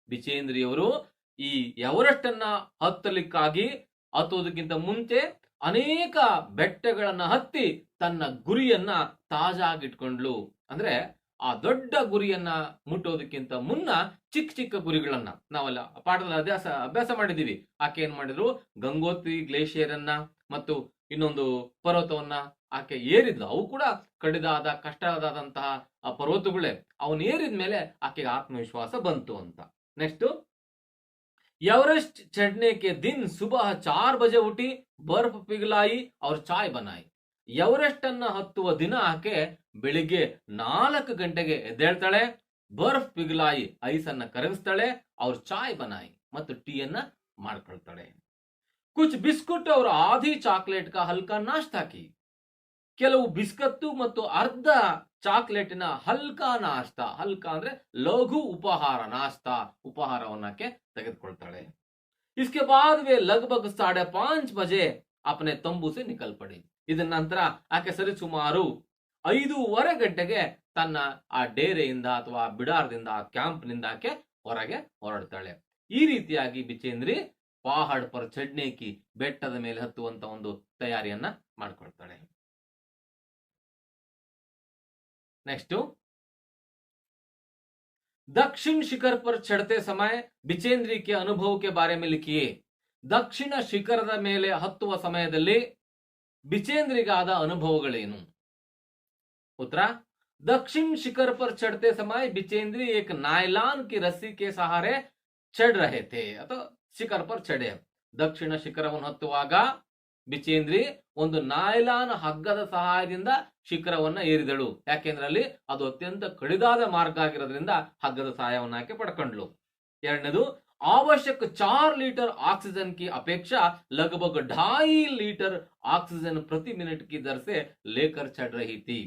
ಬಿಚೇಂದ್ರಿಯವರು ಈ ಎವರೆಸ್ಟ್ ಅನ್ನ ಹತ್ತಲಿಕ್ಕಾಗಿ ಹತ್ತೋದಕ್ಕಿಂತ ಮುಂಚೆ ಅನೇಕ ಬೆಟ್ಟಗಳನ್ನ ಹತ್ತಿ ತನ್ನ ಗುರಿಯನ್ನ ತಾಜಾಗಿಟ್ಕೊಂಡ್ಲು. ಅಂದ್ರೆ ಆ ದೊಡ್ಡ ಗುರಿಯನ್ನ ಮುಟ್ಟೋದಕ್ಕಿಂತ ಮುನ್ನ ಚಿಕ್ಕ ಚಿಕ್ಕ ಗುರಿಗಳನ್ನ ನಾವೆಲ್ಲ ಪಾಠದಲ್ಲಿ ಅಭ್ಯಾಸ ಮಾಡಿದೀವಿ. ಆಕೆ ಏನ್ ಮಾಡಿದ್ರು, ಗಂಗೋತ್ರಿ ಗ್ಲೇಷಿಯರ್ ಅನ್ನ ಮತ್ತು ಇನ್ನೊಂದು ಪರ್ವತವನ್ನ ಆಕೆ ಏರಿದ್ಲು. ಅವು ಕೂಡ ಕಡಿದಾದ ಕಷ್ಟದಾದಂತಹ ಪರ್ವತಗಳೇ. ಅವನ್ ಏರಿದ ಮೇಲೆ ಆಕೆಗೆ ಆತ್ಮವಿಶ್ವಾಸ ಬಂತು ಅಂತ. ನೆಕ್ಸ್ಟ್, एवरेस्ट चढ़ने के दिन सुबह 4 बजे उठी, बर्फ पिघलाई और चाय बनाई. ಎವರೆಸ್ಟ್ ಅನ್ನ ಹತ್ತುವ ದಿನ ಆಕೆ ಬೆಳಿಗ್ಗೆ 4 ಗಂಟೆಗೆ ಎದ್ದೇಳ್ತಾಳೆ, ಬರ್ಫ್ ಪಿಘಲಾಯಿ ಐಸನ್ನ ಕರಗಿಸ್ತಾಳೆ, ಅವ್ರ ಚಾಯ್ ಬನಾಯಿ ಮತ್ತು ಟೀಯನ್ನ ಮಾಡ್ಕೊಳ್ತಾಳೆ. ಕುಚ್ ಬಿಸ್ಕುಟ್ और आधी ಚಾಕ್ಲೇಟ್ का हल्का नाश्ता की. ಕೆಲವು ಬಿಸ್ಕತ್ತು ಮತ್ತು ಅರ್ಧ ಚಾಕ್ಲೇಟಿನ ಹಲ್ಕಾ ನಾಸ್ತಾ. ಹಲ್ಕಾ ಅಂದ್ರೆ ಲಘು ಉಪಹಾರ, ನಾಸ್ತಾ ಉಪಹಾರವನ್ನಕ್ಕೆ ತೆಗೆದುಕೊಳ್ತಾಳೆ. इसके बाद वे लगभग 5:30 बजे अपने तंबू से निकल पड़ी. ಇದರ ನಂತರ ಆಕೆ ಸರಿಸುಮಾರು 5:30 ಗಂಟೆಗೆ ತನ್ನ ಆ ಡೇರೆಯಿಂದ ಅಥವಾ ಬಿಡಾರದಿಂದ ಕ್ಯಾಂಪ್ನಿಂದ ಆಕೆ ಹೊರಗೆ ಹೊರಡ್ತಾಳೆ. ಈ ರೀತಿಯಾಗಿ ಬಿಚೇಂದ್ರಿ ಪಹಾಡ್ ಪರ್ ಚढ़ने की ಬೆಟ್ಟದ ಮೇಲೆ ಹತ್ತುವಂತ ಒಂದು ತಯಾರಿಯನ್ನ ಮಾಡ್ಕೊಳ್ತಾಳೆ. नेक्स्ट, दक्षिण शिखर पर चढ़ते समय बिचेंद्री के अनुभव के बारे में लिखिए. दक्षिण ಶಿಖರದ ಮೇಲೆ ಹತ್ತುವ ಸಮಯದಲ್ಲಿ ಬಿಚೇಂದ್ರಿಗಾದ ಅನುಭವಗಳೇನು. उत्तर, दक्षिण शिखर पर चढ़ते समय बिचेंद्री एक नायलॉन की रस्सी के सहारे चढ़ रहे थे ಅಥವಾ ಶಿಖರ್ ಪರ್ ಚढ़े. ದಕ್ಷಿಣ ಶಿಖರವನ್ನು ಹತ್ತುವಾಗ ಬಿಚೇಂದ್ರಿ ಒಂದು ನಾಯ್ಲಾನ್ ಹಗ್ಗದ ಸಹಾಯದಿಂದ ಶಿಖರವನ್ನ ಏರಿದಳು. ಯಾಕೆಂದ್ರೆ ಅಲ್ಲಿ ಅದು ಅತ್ಯಂತ ಕಡಿದಾದ ಮಾರ್ಗ ಆಗಿರೋದ್ರಿಂದ ಹಗ್ಗದ ಸಹಾಯವನ್ನು ಆಕೆ ಪಡ್ಕೊಂಡ್ಲು. ಎರಡನೇದು, आवश्यक 4 लीटर ऑक्सीजन की अपेक्षा लगभग 2.5 लीटर ऑक्सीजन प्रति मिनट की दर से लेकर चढ़ रही थी.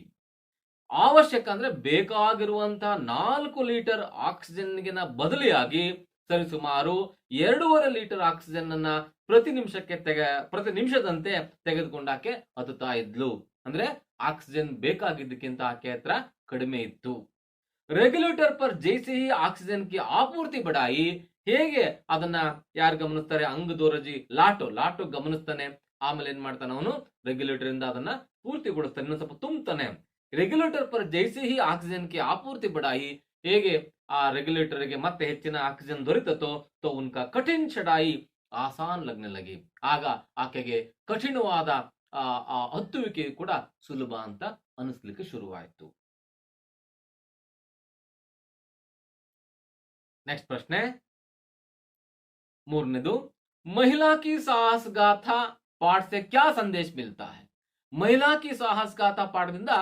ಅವಶ್ಯಕ ಅಂದ್ರೆ ಬೇಕಾಗಿರುವಂತಹ 4 ಲೀಟರ್ ಆಕ್ಸಿಜನ್ಗಿನ ಬದಲಿಯಾಗಿ ಸರಿಸುಮಾರು 2.5 ಲೀಟರ್ ಆಕ್ಸಿಜನ್ ಅನ್ನ ಪ್ರತಿ ನಿಮಿಷದಂತೆ ತೆಗೆದುಕೊಂಡಾಕೆ ಹತ್ತುತ್ತಾ ಇದ್ಲು. ಅಂದ್ರೆ ಆಕ್ಸಿಜನ್ ಬೇಕಾಗಿದ್ದಕ್ಕಿಂತ ಆಕೆ ಹತ್ರ ಕಡಿಮೆ ಇತ್ತು. ರೆಗ್ಯುಲೇಟರ್ ಪರ್ ಜೈಸೆ ಹಿ ಆಕ್ಸಿಜನ್ ಕಿ ಆಪೂರ್ತಿ ಬಡಾಯಿ. ಹೇಗೆ ಅದನ್ನ ಯಾರು ಗಮನಿಸ್ತಾರೆ, ಅಂಗದೋರಜಿ ಲಾಟೋ ಗಮನಿಸ್ತಾನೆ. ಆಮೇಲೆ ಏನ್ ಮಾಡ್ತಾನೆ ಅವನು, ರೆಗ್ಯುಲೇಟರ್ ಇಂದ ಅದನ್ನ ಪೂರ್ತಿಗೊಳಿಸ್ತಾನೆ, ಇನ್ನೊಂದು ಸ್ವಲ್ಪ ತುಂಬತಾನೆ. ರೆಗ್ಯುಲೇಟರ್ ಪರ್ ಜೈಸೆ ಹಿ ಆಕ್ಸಿಜನ್ ಕಿ ಆಪೂರ್ತಿ ಬಡಾಯಿ. ಹೇಗೆ ಆ ರೆಗ್ಯುಲೇಟರ್ಗೆ ಮತ್ತೆ ಹೆಚ್ಚಿನ ಆಕ್ಸಿಜನ್ ದೊರೆತತೋ ತೋ ಉನ್ಕಾ ಕಠಿನ್ ಚಢಾಯಿ ಆಸಾನ್ ಲಗ್ನೆ ಲಗಿ. ಆಗ ಆಕೆಗೆ ಕಠಿಣವಾದ ಹತ್ತುವಿಕೆ ಕೂಡ ಸುಲಭ ಅಂತ ಅನಿಸ್ಲಿಕ್ಕೆ ಶುರುವಾಯಿತು. ನೆಕ್ಸ್ಟ್ ಪ್ರಶ್ನೆ, ಮೂರನೇದು, महिला की साहस गाथा पाठ से क्या संदेश मिलता है. महिला की साहस गाथा ಪಾಠದಿಂದ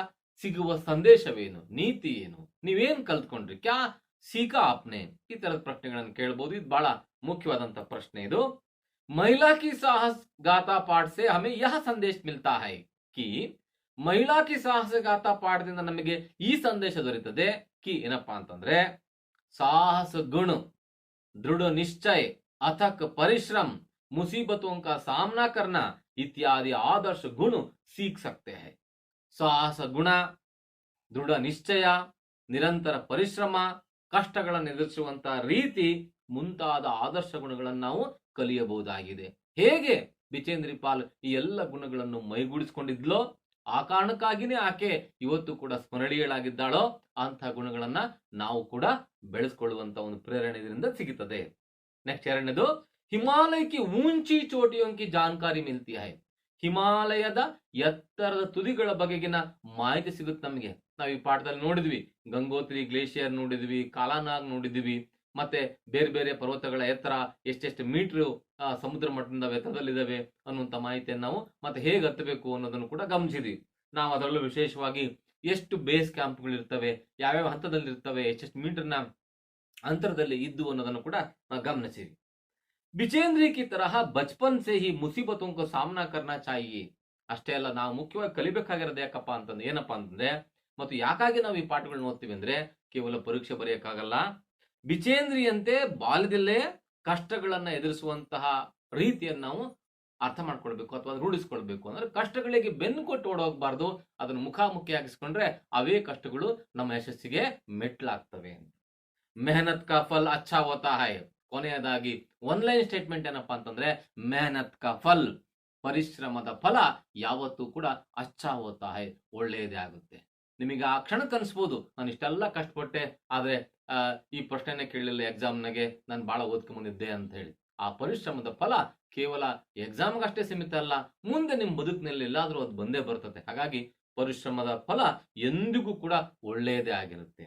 ಸಿಗುವ ಸಂದೇಶವೇನು, ನೀತಿ ಏನು, ನೀವೇನ್ ಕಲ್ತ್ಕೊಂಡ್ರಿ, ಕ್ಯಾ ಸೀಕಾ ಆಪ್ನೆ. ಈ ತರದ ಪ್ರಶ್ನೆಗಳನ್ನು ಕೇಳಬಹುದು. ಇದು ಬಹಳ ಮುಖ್ಯವಾದಂತ ಪ್ರಶ್ನೆ ಇದು. महिला की साहस गाथा पाठ से हमें यह संदेश मिलता है कि महिला की साहस गाथा ಪಾಠದಿಂದ ನಮಗೆ ಈ ಸಂದೇಶ ದೊರೆಯುತ್ತದೆ ಕಿ ಏನಪ್ಪಾ ಅಂತಂದ್ರೆ, साहस गुण, दृढ़ निश्चय, अथक परिश्रम, मुसीबतों का सामना करना इत्यादि आदर्श गुण सीख सकते हैं. साहस गुण, ದೃಢ ನಿಶ್ಚಯ, ನಿರಂತರ ಪರಿಶ್ರಮ, ಕಷ್ಟಗಳನ್ನು ಎದುರಿಸುವಂತಹ ರೀತಿ ಮುಂತಾದ ಆದರ್ಶ ಗುಣಗಳನ್ನು ನಾವು ಕಲಿಯಬಹುದಾಗಿದೆ. ಹೇಗೆ ಬಿಚೇಂದ್ರಿ ಪಾಲ್ ಈ ಎಲ್ಲ ಗುಣಗಳನ್ನು ಮೈಗೂಡಿಸಿಕೊಂಡಿದ್ಲೋ ಆ ಕಾರಣಕ್ಕಾಗಿನೇ ಆಕೆ ಇವತ್ತು ಕೂಡ ಸ್ಮರಣೀಯಳಾಗಿದ್ದಾಳೋ ಅಂತಹ ಗುಣಗಳನ್ನ ನಾವು ಕೂಡ ಬೆಳೆಸ್ಕೊಳ್ಳುವಂತ ಒಂದು ಪ್ರೇರಣೆ ಇದರಿಂದ ಸಿಗುತ್ತದೆ. ನೆಕ್ಸ್ಟ್ ಎರಡನೇದು, ಹಿಮಾಲಯಕ್ಕೆ ಊಂಚಿ ಚೋಟಿಯೊಂಕಿ ಜಾನ್ಕಾರಿ ಮಿಲ್ತಿ ಹೈ. ಹಿಮಾಲಯದ ಎತ್ತರದ ತುದಿಗಳ ಬಗೆಗಿನ ಮಾಹಿತಿ ಸಿಗುತ್ತೆ ನಮಗೆ. ನಾವು ಈ ಪಾಠದಲ್ಲಿ ನೋಡಿದ್ವಿ, ಗಂಗೋತ್ರಿ ಗ್ಲೇಷಿಯರ್ ನೋಡಿದ್ವಿ, ಕಾಲಾನಾಗ್ ನೋಡಿದ್ವಿ, ಮತ್ತೆ ಬೇರೆ ಬೇರೆ ಪರ್ವತಗಳ ಎತ್ತರ ಎಷ್ಟೆಷ್ಟು ಮೀಟರ್ ಸಮುದ್ರ ಮಟ್ಟದಿಂದ ಎತ್ತರದಲ್ಲಿದ್ದಾವೆ ಅನ್ನುವಂಥ ಮಾಹಿತಿಯನ್ನು ನಾವು ಮತ್ತೆ ಹೇಗೆ ಹತ್ತಬೇಕು ಅನ್ನೋದನ್ನು ಕೂಡ ಗಮನಿಸಿದ್ವಿ. ನಾವು ಅದರಲ್ಲೂ ವಿಶೇಷವಾಗಿ ಎಷ್ಟು ಬೇಸ್ ಕ್ಯಾಂಪ್ಗಳು ಇರ್ತವೆ, ಯಾವ್ಯಾವ ಹಂತದಲ್ಲಿ ಇರ್ತವೆ, ಎಷ್ಟೆಷ್ಟು ಮೀಟರ್ನ ಅಂತರದಲ್ಲಿ ಇದ್ದು ಅನ್ನೋದನ್ನು ಕೂಡ ಗಮನಿಸಿದ್ವಿ. ಬಿಚೇಂದ್ರಿ ಕಿ ತರಹ ಬಚ್ಪನ್ ಸೆ ಹಿ ಮುಸೀಬತೋं को सामना करना चाहिए. ಅಷ್ಟೇ ಅಲ್ಲ, ನಾವು ಮುಖ್ಯವಾಗಿ ಕಲಿಬೇಕಾಗಿರೋದು ಯಾಕಪ್ಪ ಅಂತಂದ್ರೆ ಏನಪ್ಪಾ ಅಂತಂದ್ರೆ, ಮತ್ತು ಯಾಕಾಗಿ ನಾವು ಈ ಪಾಠಗಳನ್ನ ಓದ್ತೀವಿ ಅಂದ್ರೆ ಕೇವಲ ಪರೀಕ್ಷೆ ಬರೆಯಕ್ಕಾಗಲ್ಲ, ಬಿಚೇಂದ್ರಿಯಂತೆ ಬಾಲ್ಯದಲ್ಲೇ ಕಷ್ಟಗಳನ್ನ ಎದುರಿಸುವಂತಹ ರೀತಿಯನ್ನು ನಾವು ಅರ್ಥ ಮಾಡ್ಕೊಳ್ಬೇಕು ಅಥವಾ ರೂಢಿಸ್ಕೊಳ್ಬೇಕು. ಅಂದ್ರೆ ಕಷ್ಟಗಳಿಗೆ ಬೆನ್ನು ಕೊಟ್ಟು ಓಡೋಗ್ಬಾರ್ದು, ಅದನ್ನು ಮುಖಾಮುಖಿಯಾಗಿಸ್ಕೊಂಡ್ರೆ ಅವೇ ಕಷ್ಟಗಳು ನಮ್ಮ ಯಶಸ್ಸಿಗೆ ಮೆಟ್ಲಾಗ್ತವೆ. ಮೆಹನತ್ ಕಾ ಫಲ್ ಅಚ್ಚಾ ಹೋತಾ ಹೈ. ಕೊನೆಯದಾಗಿ ಒನ್ಲೈನ್ ಸ್ಟೇಟ್ಮೆಂಟ್ ಏನಪ್ಪಾ ಅಂತಂದ್ರೆ, ಮೆಹನತ್ ಕಾ ಫಲ್, ಪರಿಶ್ರಮದ ಫಲ ಯಾವತ್ತೂ ಕೂಡ ಅಚ್ಚಾ ಹೋತಾ ಹೈ, ಒಳ್ಳೆಯದೇ ಆಗುತ್ತೆ. ನಿಮಗೆ ಆ ಕ್ಷಣಕ್ಕೆ ಅನ್ಸ್ಬೋದು ನಾನು ಇಷ್ಟೆಲ್ಲ ಕಷ್ಟಪಟ್ಟೆ, ಆದ್ರೆ ಈ ಪ್ರಶ್ನೆನೇ ಕೇಳಲಿಲ್ಲ ಎಕ್ಸಾಮ್ನಾಗೆ, ನಾನು ಬಹಳ ಓದ್ಕೊಂಬಂದಿದ್ದೆ ಅಂತ ಹೇಳಿ. ಆ ಪರಿಶ್ರಮದ ಫಲ ಕೇವಲ ಎಕ್ಸಾಮ್ಗೆ ಅಷ್ಟೇ ಸೀಮಿತ ಅಲ್ಲ, ಮುಂದೆ ನಿಮ್ಮ ಬದುಕಿನಲ್ಲಿ ಎಲ್ಲಾದ್ರೂ ಅದು ಬಂದೇ ಬರ್ತದೆ. ಹಾಗಾಗಿ ಪರಿಶ್ರಮದ ಫಲ ಎಂದಿಗೂ ಕೂಡ ಒಳ್ಳೆಯದೇ ಆಗಿರುತ್ತೆ.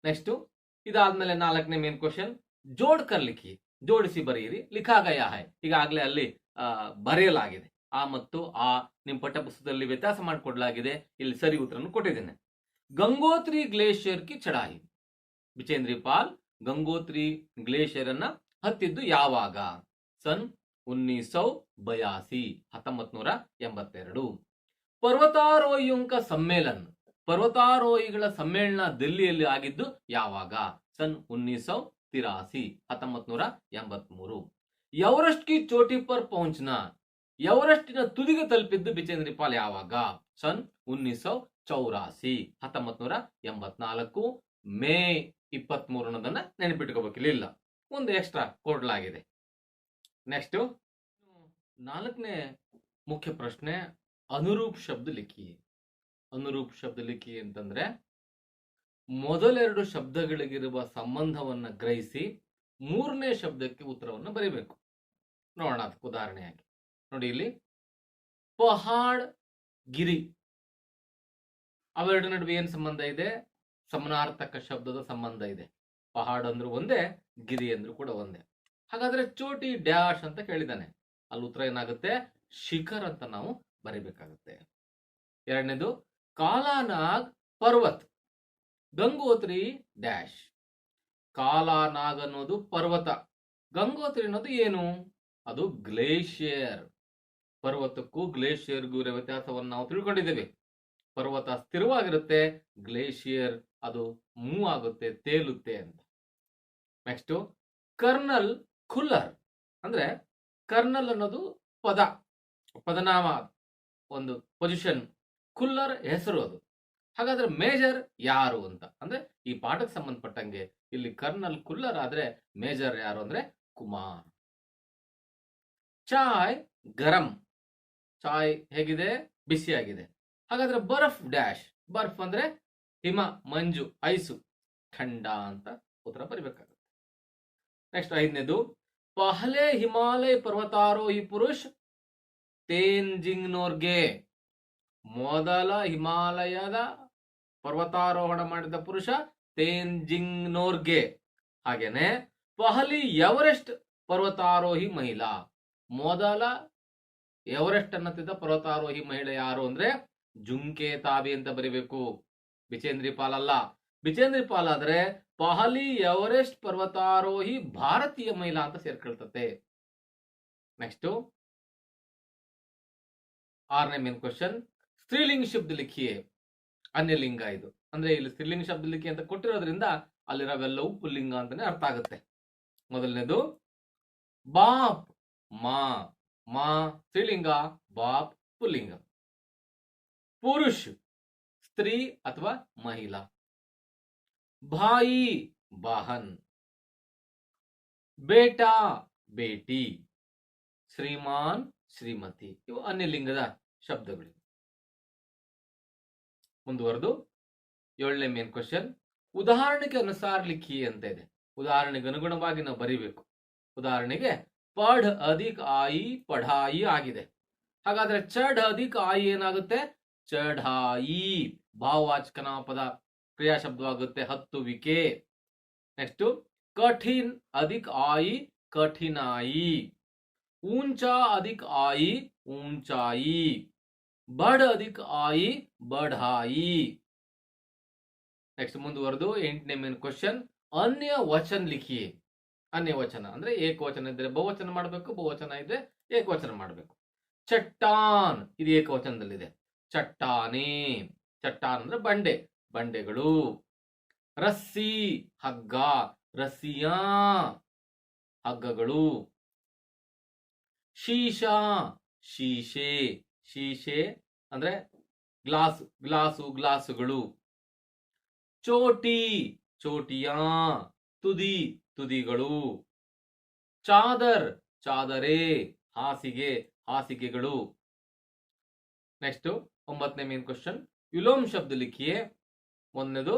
ನೆಕ್ಸ್ಟ್, ಇದಾದ್ಮೇಲೆ 4ನೇ ಮೇನ್ ಕ್ವಶನ್, ಜೋಡ್ ಕರ್ ಲಿಖಿ, ಜೋಡಿಸಿ ಬರೆಯಿರಿ. ಲಿಖಾ ಗಯಾ ಹೈ, ಈಗಾಗಲೇ ಅಲ್ಲಿ ಬರೆಯಲಾಗಿದೆ. ಆ ಮತ್ತು ಆ ನಿಮ್ಮ ಪಠ್ಯಪುಸ್ತಕದಲ್ಲಿ ವ್ಯತ್ಯಾಸ ಮಾಡಿಕೊಡಲಾಗಿದೆ. ಇಲ್ಲಿ ಸರಿ ಉತ್ತರವನ್ನು ಕೊಟ್ಟಿದ್ದೇನೆ. ಗಂಗೋತ್ರಿ ಗ್ಲೇಷಿಯರ್ ಕಿ ಚಢಾಯಿ. ಬಿಚೇಂದ್ರಿ ಪಾಲ್ ಗಂಗೋತ್ರಿ ಗ್ಲೇಷಿಯರ್ ಅನ್ನ ಹತ್ತಿದ್ದು ಯಾವಾಗ? ಸನ್ 1982, 1982. ಪರ್ವತಾರೋಹಿಯೊಂಕ ಸಮ್ಮೇಳನ, ಪರ್ವತಾರೋಹಿಗಳ ಸಮ್ಮೇಳನ ದಿಲ್ಲಿಯಲ್ಲಿ ಆಗಿದ್ದು ಯಾವಾಗ? ಸನ್ 1983, 1983. ಎವರೆಸ್ಟ್ ಕಿ ಚೋಟಿ ಪರ್ ಪਹੁಂಚನಾ, ಎವರೆಸ್ಟಿನ ತುದಿಗೆ ತಲುಪಿದ್ದು ಬಿಚೇಂದ್ರಿ ಪಾಲ್ ಯಾವಾಗ? ಸನ್ 1984, 1984. ಮೇ 23 ಅನ್ನೋದನ್ನ ನೆನಪಿಟ್ಕೋಬೇಕಿಲ್ಲ, ಒಂದು ಎಕ್ಸ್ಟ್ರಾ ಕೊಡಲಾಗಿದೆ. ನೆಕ್ಸ್ಟ್ 4ನೇ ಮುಖ್ಯ ಪ್ರಶ್ನೆ, ಅನುರೂಪ್ ಶಬ್ದ ಲಿಖಿ. ಅನುರೂಪ್ ಶಬ್ದ ಲಿಖಿ ಅಂತಂದ್ರೆ ಮೊದಲೆರಡು ಶಬ್ದಗಳಿಗಿರುವ ಸಂಬಂಧವನ್ನ ಗ್ರಹಿಸಿ 3ನೇ ಶಬ್ದಕ್ಕೆ ಉತ್ತರವನ್ನು ಬರೀಬೇಕು. ನೋಡೋಣ ಅದಕ್ಕೆ ಉದಾಹರಣೆಯಾಗಿ. ನೋಡಿ ಇಲ್ಲಿ ಪಹಾಡ್ ಗಿರಿ, ಅವೆರಡು ನಡುವೆ ಏನ್ ಸಂಬಂಧ ಇದೆ? ಸಮನಾರ್ಥಕ ಶಬ್ದದ ಸಂಬಂಧ ಇದೆ. ಪಹಾಡ್ ಅಂದ್ರೂ ಒಂದೇ, ಗಿರಿ ಅಂದ್ರೂ ಕೂಡ ಒಂದೇ. ಹಾಗಾದ್ರೆ ಚೋಟಿ ಡ್ಯಾಶ್ ಅಂತ ಕೇಳಿದಾನೆ, ಅಲ್ಲಿ ಉತ್ತರ ಏನಾಗುತ್ತೆ? ಶಿಖರ್ ಅಂತ ನಾವು ಬರೀಬೇಕಾಗುತ್ತೆ. 2ನೇದು ಕಾಲಾನಾಗ್ ಪರ್ವತ್, ಗಂಗೋತ್ರಿ ಡ್ಯಾಶ್. ಕಾಲಾನಾಗ್ ಅನ್ನೋದು ಪರ್ವತ, ಗಂಗೋತ್ರಿ ಅನ್ನೋದು ಏನು? ಅದು ಗ್ಲೇಷಿಯರ್. ಪರ್ವತಕ್ಕೂ ಗ್ಲೇಷಿಯರ್ಗೂ ಇರೋ ವ್ಯತ್ಯಾಸವನ್ನು ನಾವು ತಿಳ್ಕೊಂಡಿದ್ದೇವೆ. ಪರ್ವತ ಸ್ಥಿರವಾಗಿರುತ್ತೆ, ಗ್ಲೇಷಿಯರ್ ಅದು ಮೂವ್ ಆಗುತ್ತೆ, ತೇಲುತ್ತೆ ಅಂತ. ನೆಕ್ಸ್ಟ್, ಕರ್ನಲ್ ಖುಲ್ಲರ್ ಅಂದ್ರೆ ಕರ್ನಲ್ ಅನ್ನೋದು ಪದ, ಪದನಾಮ, ಒಂದು ಪೊಸಿಷನ್. ಖುಲ್ಲರ್ ಹೆಸರು ಅದು. ಹಾಗಾದ್ರೆ ಮೇಜರ್ ಯಾರು ಅಂತ ಅಂದ್ರೆ ಈ ಪಾಠಕ್ಕೆ ಸಂಬಂಧಪಟ್ಟಂಗೆ ಇಲ್ಲಿ ಕರ್ನಲ್ ಖುಲ್ಲರ್ ಆದ್ರೆ ಮೇಜರ್ ಯಾರು ಅಂದ್ರೆ ಕುಮಾರ್. ಚಾಯ್ ಗರಂ, ಚಾಯ್ ಹೇಗಿದೆ? ಬಿಸಿಯಾಗಿದೆ. ಹಾಗಾದ್ರೆ ಬರ್ಫ್ ಡ್ಯಾಶ್, ಬರ್ಫ್ ಅಂದ್ರೆ ಹಿಮ, ಮಂಜು, ಐಸು, ಖಂಡ ಅಂತ ಉತ್ತರ ಬರಿಬೇಕಾಗುತ್ತೆ. ನೆಕ್ಸ್ಟ್ 5ನೇದು ಪಹಲೆ ಹಿಮಾಲಯ ಪರ್ವತಾರೋಹಿ ಪುರುಷ್ ತೇನ್ಜಿಂಗ್ ನೋರ್ಗೆ. ಮೊದಲ ಹಿಮಾಲಯದ ಪರ್ವತಾರೋಹಣ ಮಾಡಿದ ಪುರುಷ ತೇನ್ಜಿಂಗ್ ನೋರ್ಗೆ. ಹಾಗೇನೆ ಪಹಲಿ ಎವರೆಸ್ಟ್ ಪರ್ವತಾರೋಹಿ ಮಹಿಳಾ, ಮೊದಲ ಎವರೆಸ್ಟ್ ಅನ್ನತ್ತಿದ್ದ ಪರ್ವತಾರೋಹಿ ಮಹಿಳೆ ಯಾರು ಅಂದ್ರೆ ಜುಂಕೆ ತಾಬಿ ಅಂತ ಬರಿಬೇಕು. ಬಿಚೇಂದ್ರಿ ಪಾಲ್ ಅಲ್ಲ. ಬಿಚೇಂದ್ರಿ ಪಾಲ್ ಆದ್ರೆ ಪಹಲಿ ಎವರೆಸ್ಟ್ ಪರ್ವತಾರೋಹಿ ಭಾರತೀಯ ಮಹಿಳಾ ಅಂತ ಸೇರ್ಕೊಳ್ತತೆ. ನೆಕ್ಸ್ಟ್ 6ನೇ ಮೇನ್ ಕ್ವಶನ್, ಸ್ತ್ರೀಲಿಂಗ ಶಬ್ದ ಲಿಖಿಯೇ. ಅನ್ಯಲಿಂಗ ಇದು, ಅಂದ್ರೆ ಇಲ್ಲಿ ಸ್ತ್ರೀಲಿಂಗ ಶಬ್ದ ಲಿಖಿ ಅಂತ ಕೊಟ್ಟಿರೋದ್ರಿಂದ ಅಲ್ಲಿರೋವೆಲ್ಲವೂ ಪುಲ್ಲಿಂಗ ಅಂತಾನೆ ಅರ್ಥ ಆಗುತ್ತೆ. ಮೊದಲನೇದು ಬಾಪ್, ಮಾ, ಮಾ ಸ್ತ್ರೀಲಿಂಗ, ಬಾಪ್ ಪುಲ್ಲಿಂಗ. ಪುರುಷ್ ಸ್ತ್ರೀ ಅಥವಾ ಮಹಿಳಾ. ಭಾಯಿ ಬಾಹನ್, ಬೇಟಾ ಬೇಟಿ, ಶ್ರೀಮಾನ್ ಶ್ರೀಮತಿ, ಇವು ಅನ್ಯಲಿಂಗದ ಶಬ್ದಗಳು. ಮುಂದುವರೆದು 7ನೇ ಮೇನ್ ಕ್ವಶನ್, ಉದಾಹರಣೆಗೆ ಅನುಸಾರ ಲಿಖಿ ಅಂತ ಇದೆ. ಉದಾಹರಣೆಗೆ ಅನುಗುಣವಾಗಿ ನಾವು ಬರೀಬೇಕು. ಉದಾಹರಣೆಗೆ ಪಢ್ ಅಧಿಕ್ ಆಯಿ ಪಢಾಯಿ ಆಗಿದೆ. ಹಾಗಾದ್ರೆ ಚಢ್ ಅಧಿಕ್ ಆಯಿ ಏನಾಗುತ್ತೆ? ಚಢಾಯಿ. ಭಾವವಾಚಕ ನಾಮಪದ ಕ್ರಿಯಾ ಶಬ್ದವಾಗುತ್ತೆ, ಹತ್ತುವಿಕೆ. ನೆಕ್ಸ್ಟ್ ಕಠಿನ್ ಅಧಿಕ್ ಆಯಿ ಕಠಿನಾಯಿ. ऊंचा अधिक आई ऊंचाई. बढ़ अधिक आई बढ़ाई. नेक्स्ट ಮುಂದುವರೆದು 8ನೇ ಮೇನ್ ಕ್ವಶನ್, अन्य वचन लिखिए. ಅನ್ಯವಚನ ಅಂದ್ರೆ ಏಕವಚನ ಇದ್ರೆ ಬಹುವಚನ ಮಾಡಬೇಕು, ಬಹುವಚನ ಇದ್ರೆ ಏಕವಚನ ಮಾಡಬೇಕು. ಚಟ್ಟಾನ್ ಇದು ಏಕವಚನದಲ್ಲಿದೆ. ಚಟ್ಟಾನೆ, ಚಟ್ಟಾನ್ ಅಂದ್ರೆ ಬಂಡೆ, ಬಂಡೆಗಳು. ರಸ್ಸಿ ಹಗ್ಗ, ರಸ್ಸಿಯಾ ಹಗ್ಗಗಳು. ಶೀಶಾ ಶೀಶೆ, ಶೀಶೆ ಅಂದ್ರೆ ಗ್ಲಾಸ್, ಗ್ಲಾಸುಗಳು. ಚೋಟಿ ಚೋಟಿಯಾ ತುದಿ, ತುದಿಗಳು. ಚಾದರ್ ಚಾದರೆ ಹಾಸಿಗೆ, ಹಾಸಿಗೆಗಳು. ನೆಕ್ಸ್ಟ್ 9ನೇ ಮೇನ್ ಕ್ವಶನ್. ವಿಲೋಮ್ ಶಬ್ದ ಲಿಖಿಯೇ. ಒಂದನೇದು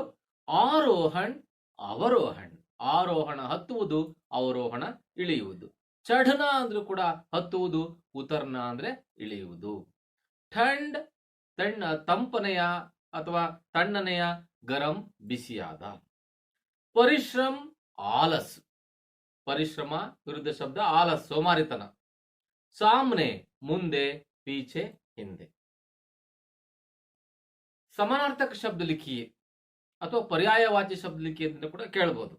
ಆರೋಹಣ್ ಅವರೋಹಣ್. ಆರೋಹಣ ಹತ್ತುವುದು, ಅವರೋಹಣ ಇಳಿಯುವುದು. ಚಢನ ಅಂದ್ರೂ ಕೂಡ ಹತ್ತುವುದು, ಉತರ್ನ ಅಂದ್ರೆ ಇಳಿಯುವುದು. ಥಂಡ್ ತಂಪನೆಯ ಅಥವಾ ತಣ್ಣನೆಯ, ಗರಂ ಬಿಸಿಯಾದ. ಪರಿಶ್ರಮ್ ಆಲಸ್, ಪರಿಶ್ರಮ ವಿರುದ್ಧ ಶಬ್ದ ಆಲಸ್ ಸೋಮಾರಿತನ. ಸಾಮ್ನೆ ಮುಂದೆ, ಪೀಛೆ ಹಿಂದೆ. ಸಮಾನಾರ್ಥಕ ಶಬ್ದ ಲಿಖಿಯೇ ಅಥವಾ ಪರ್ಯಾಯವಾಚಿ ಶಬ್ದ ಲಿಖಿ ಅಂತ ಕೂಡ ಕೇಳಬಹುದು.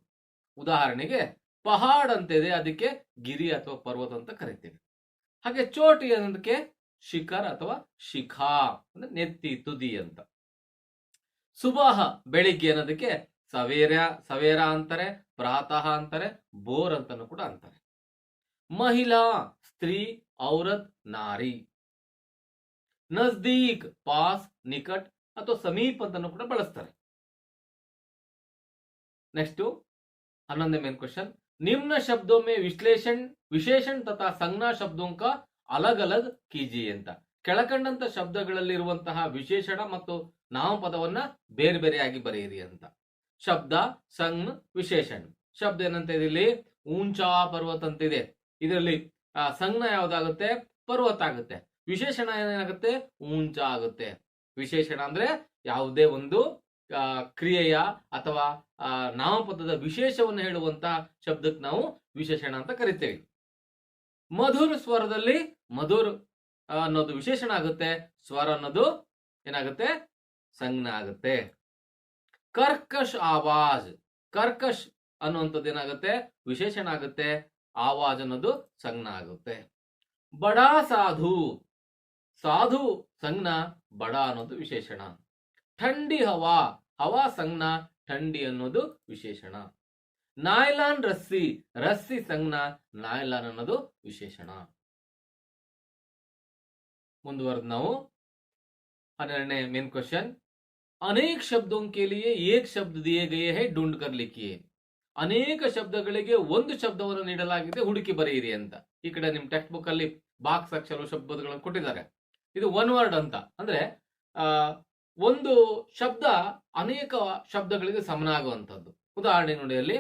ಉದಾಹರಣೆಗೆ ಪಹಾಡ್ ಅಂತಿದೆ, ಅದಕ್ಕೆ ಗಿರಿ ಅಥವಾ ಪರ್ವತ ಅಂತ ಕರಿತೀವಿ. ಹಾಗೆ ಚೋಟಿ ಅನ್ನೋದಕ್ಕೆ ಶಿಖರ್ ಅಥವಾ ಶಿಖಾ ಅಂದ್ರೆ ನೆತ್ತಿ, ತುದಿ ಅಂತ. ಸುಬಹ ಬೆಳಿಗ್ಗೆ ಅನ್ನೋದಕ್ಕೆ ಸವೇರ ಅಂತಾರೆ, ಪ್ರಾತಃ ಅಂತಾರೆ, ಬೋರ್ ಅಂತಾನು ಕೂಡ ಅಂತಾರೆ. ಮಹಿಳಾ ಸ್ತ್ರೀ, ಔರತ್ ನಾರಿ. ನಜ್ದೀಕ್ ಪಾಸ್, ನಿಕಟ್ ಅಥವಾ ಸಮೀಪ ಅಂತಾನು ಕೂಡ ಬಳಸ್ತಾರೆ. ನೆಕ್ಸ್ಟ್ 11ನೇ ಮೇನ್ ಕ್ವೆಶ್ಚನ್. निम्न शब्दों में ವಿಶೇಷಣ ತಥಾ ಸಂಜ್ಞಾ ಶಬ್ದೋं का अलग अलग कीजिए ಅಂತ. ಕೆಳಕಂಡಂತ ಶಬ್ದಗಳಲ್ಲಿರುವಂತಹ ವಿಶೇಷಣ ಮತ್ತು ನಾಮಪದವನ್ನ ಬೇರೆ ಬೇರೆಯಾಗಿ ಬರೆಯಿರಿ ಅಂತ. ಶಬ್ದ ಸಂಜ್ಞ ವಿಶೇಷಣ. ಶಬ್ದ ಏನಂತ ಇದೆ ಇಲ್ಲಿ? ಊಂಚಾ ಪರ್ವತ ಅಂತ ಇದೆ. ಇದರಲ್ಲಿ ಸಂಜ್ಞಾ ಯಾವ್ದಾಗುತ್ತೆ? ಪರ್ವತ ಆಗುತ್ತೆ. ವಿಶೇಷಣ ಏನಾಗುತ್ತೆ? ಊಂಚಾ ಆಗುತ್ತೆ. ವಿಶೇಷಣ ಅಂದ್ರೆ ಯಾವುದೇ ಒಂದು ಕ್ರಿಯೆಯ ಅಥವಾ ನಾಮಪದದ ವಿಶೇಷವನ್ನು ಹೇಳುವಂತ ಶಬ್ದಕ್ಕೆ ನಾವು ವಿಶೇಷಣ ಅಂತ ಕರಿತೇವೆ. ಮಧುರ್ ಸ್ವರದಲ್ಲಿ ಮಧುರ್ ಅನ್ನೋದು ವಿಶೇಷಣ ಆಗುತ್ತೆ, ಸ್ವರ ಅನ್ನೋದು ಏನಾಗುತ್ತೆ? ಸಂಜ್ಞಾ ಆಗುತ್ತೆ. ಕರ್ಕಶ್ ಆವಾಜ್, ಕರ್ಕಶ್ ಅನ್ನುವಂಥದ್ದು ಏನಾಗುತ್ತೆ? ವಿಶೇಷಣ ಆಗುತ್ತೆ. ಆವಾಜ್ ಅನ್ನೋದು ಸಂಜ್ಞಾ ಆಗುತ್ತೆ. ಬಡಾ ಸಾಧು, ಸಾಧು ಸಂಜ್ಞಾ, ಬಡ ಅನ್ನೋದು ವಿಶೇಷಣ. ठंडी हवा, हवा संज्ञा, ठंडी ಅನ್ನೋದು ವಿಶೇಷಣ. ನಾಯ್ಲಾನ್ ರಸ್ಸಿ, ರಸ್ಸಿ ಸಂಜ್ಞಾ, ನಾಯ್ಲಾನ್ ಅನ್ನೋದು ವಿಶೇಷಣ. ಮುಂದುವರೆದು ನಾವು 12ನೇ ಮೇನ್ ಕ್ವೆಶ್ಚನ್. ಅನೇಕ ಶಬ್ದों के लिए एक शब्द दिए गए हैं, ढूंढ कर लिखिए. ಅನೇಕ ಶಬ್ದಗಳಿಗೆ ಒಂದು ಶಬ್ದವನ್ನು ನೀಡಲಾಗಿದೆ, ಹುಡುಕಿ ಬರೆಯಿರಿ ಅಂತ. ಈ ಕಡೆ ನಿಮ್ ಟೆಕ್ಸ್ಟ್ ಬುಕ್ ಅಲ್ಲಿ ಬಾಕ್ಸ್ ಅಕ್ಷರ ಶಬ್ದಗಳನ್ನು ಕೊಟ್ಟಿದ್ದಾರೆ. ಇದು ಒನ್ ವರ್ಡ್ ಅಂತ ಅಂದ್ರೆ ಒಂದು ಶಬ್ದ ಅನೇಕ ಶಬ್ದಗಳಿಗೆ ಸಮನಾಗುವಂಥದ್ದು. ಉದಾಹರಣೆ ನೋಡಿ ಅಲ್ಲಿ,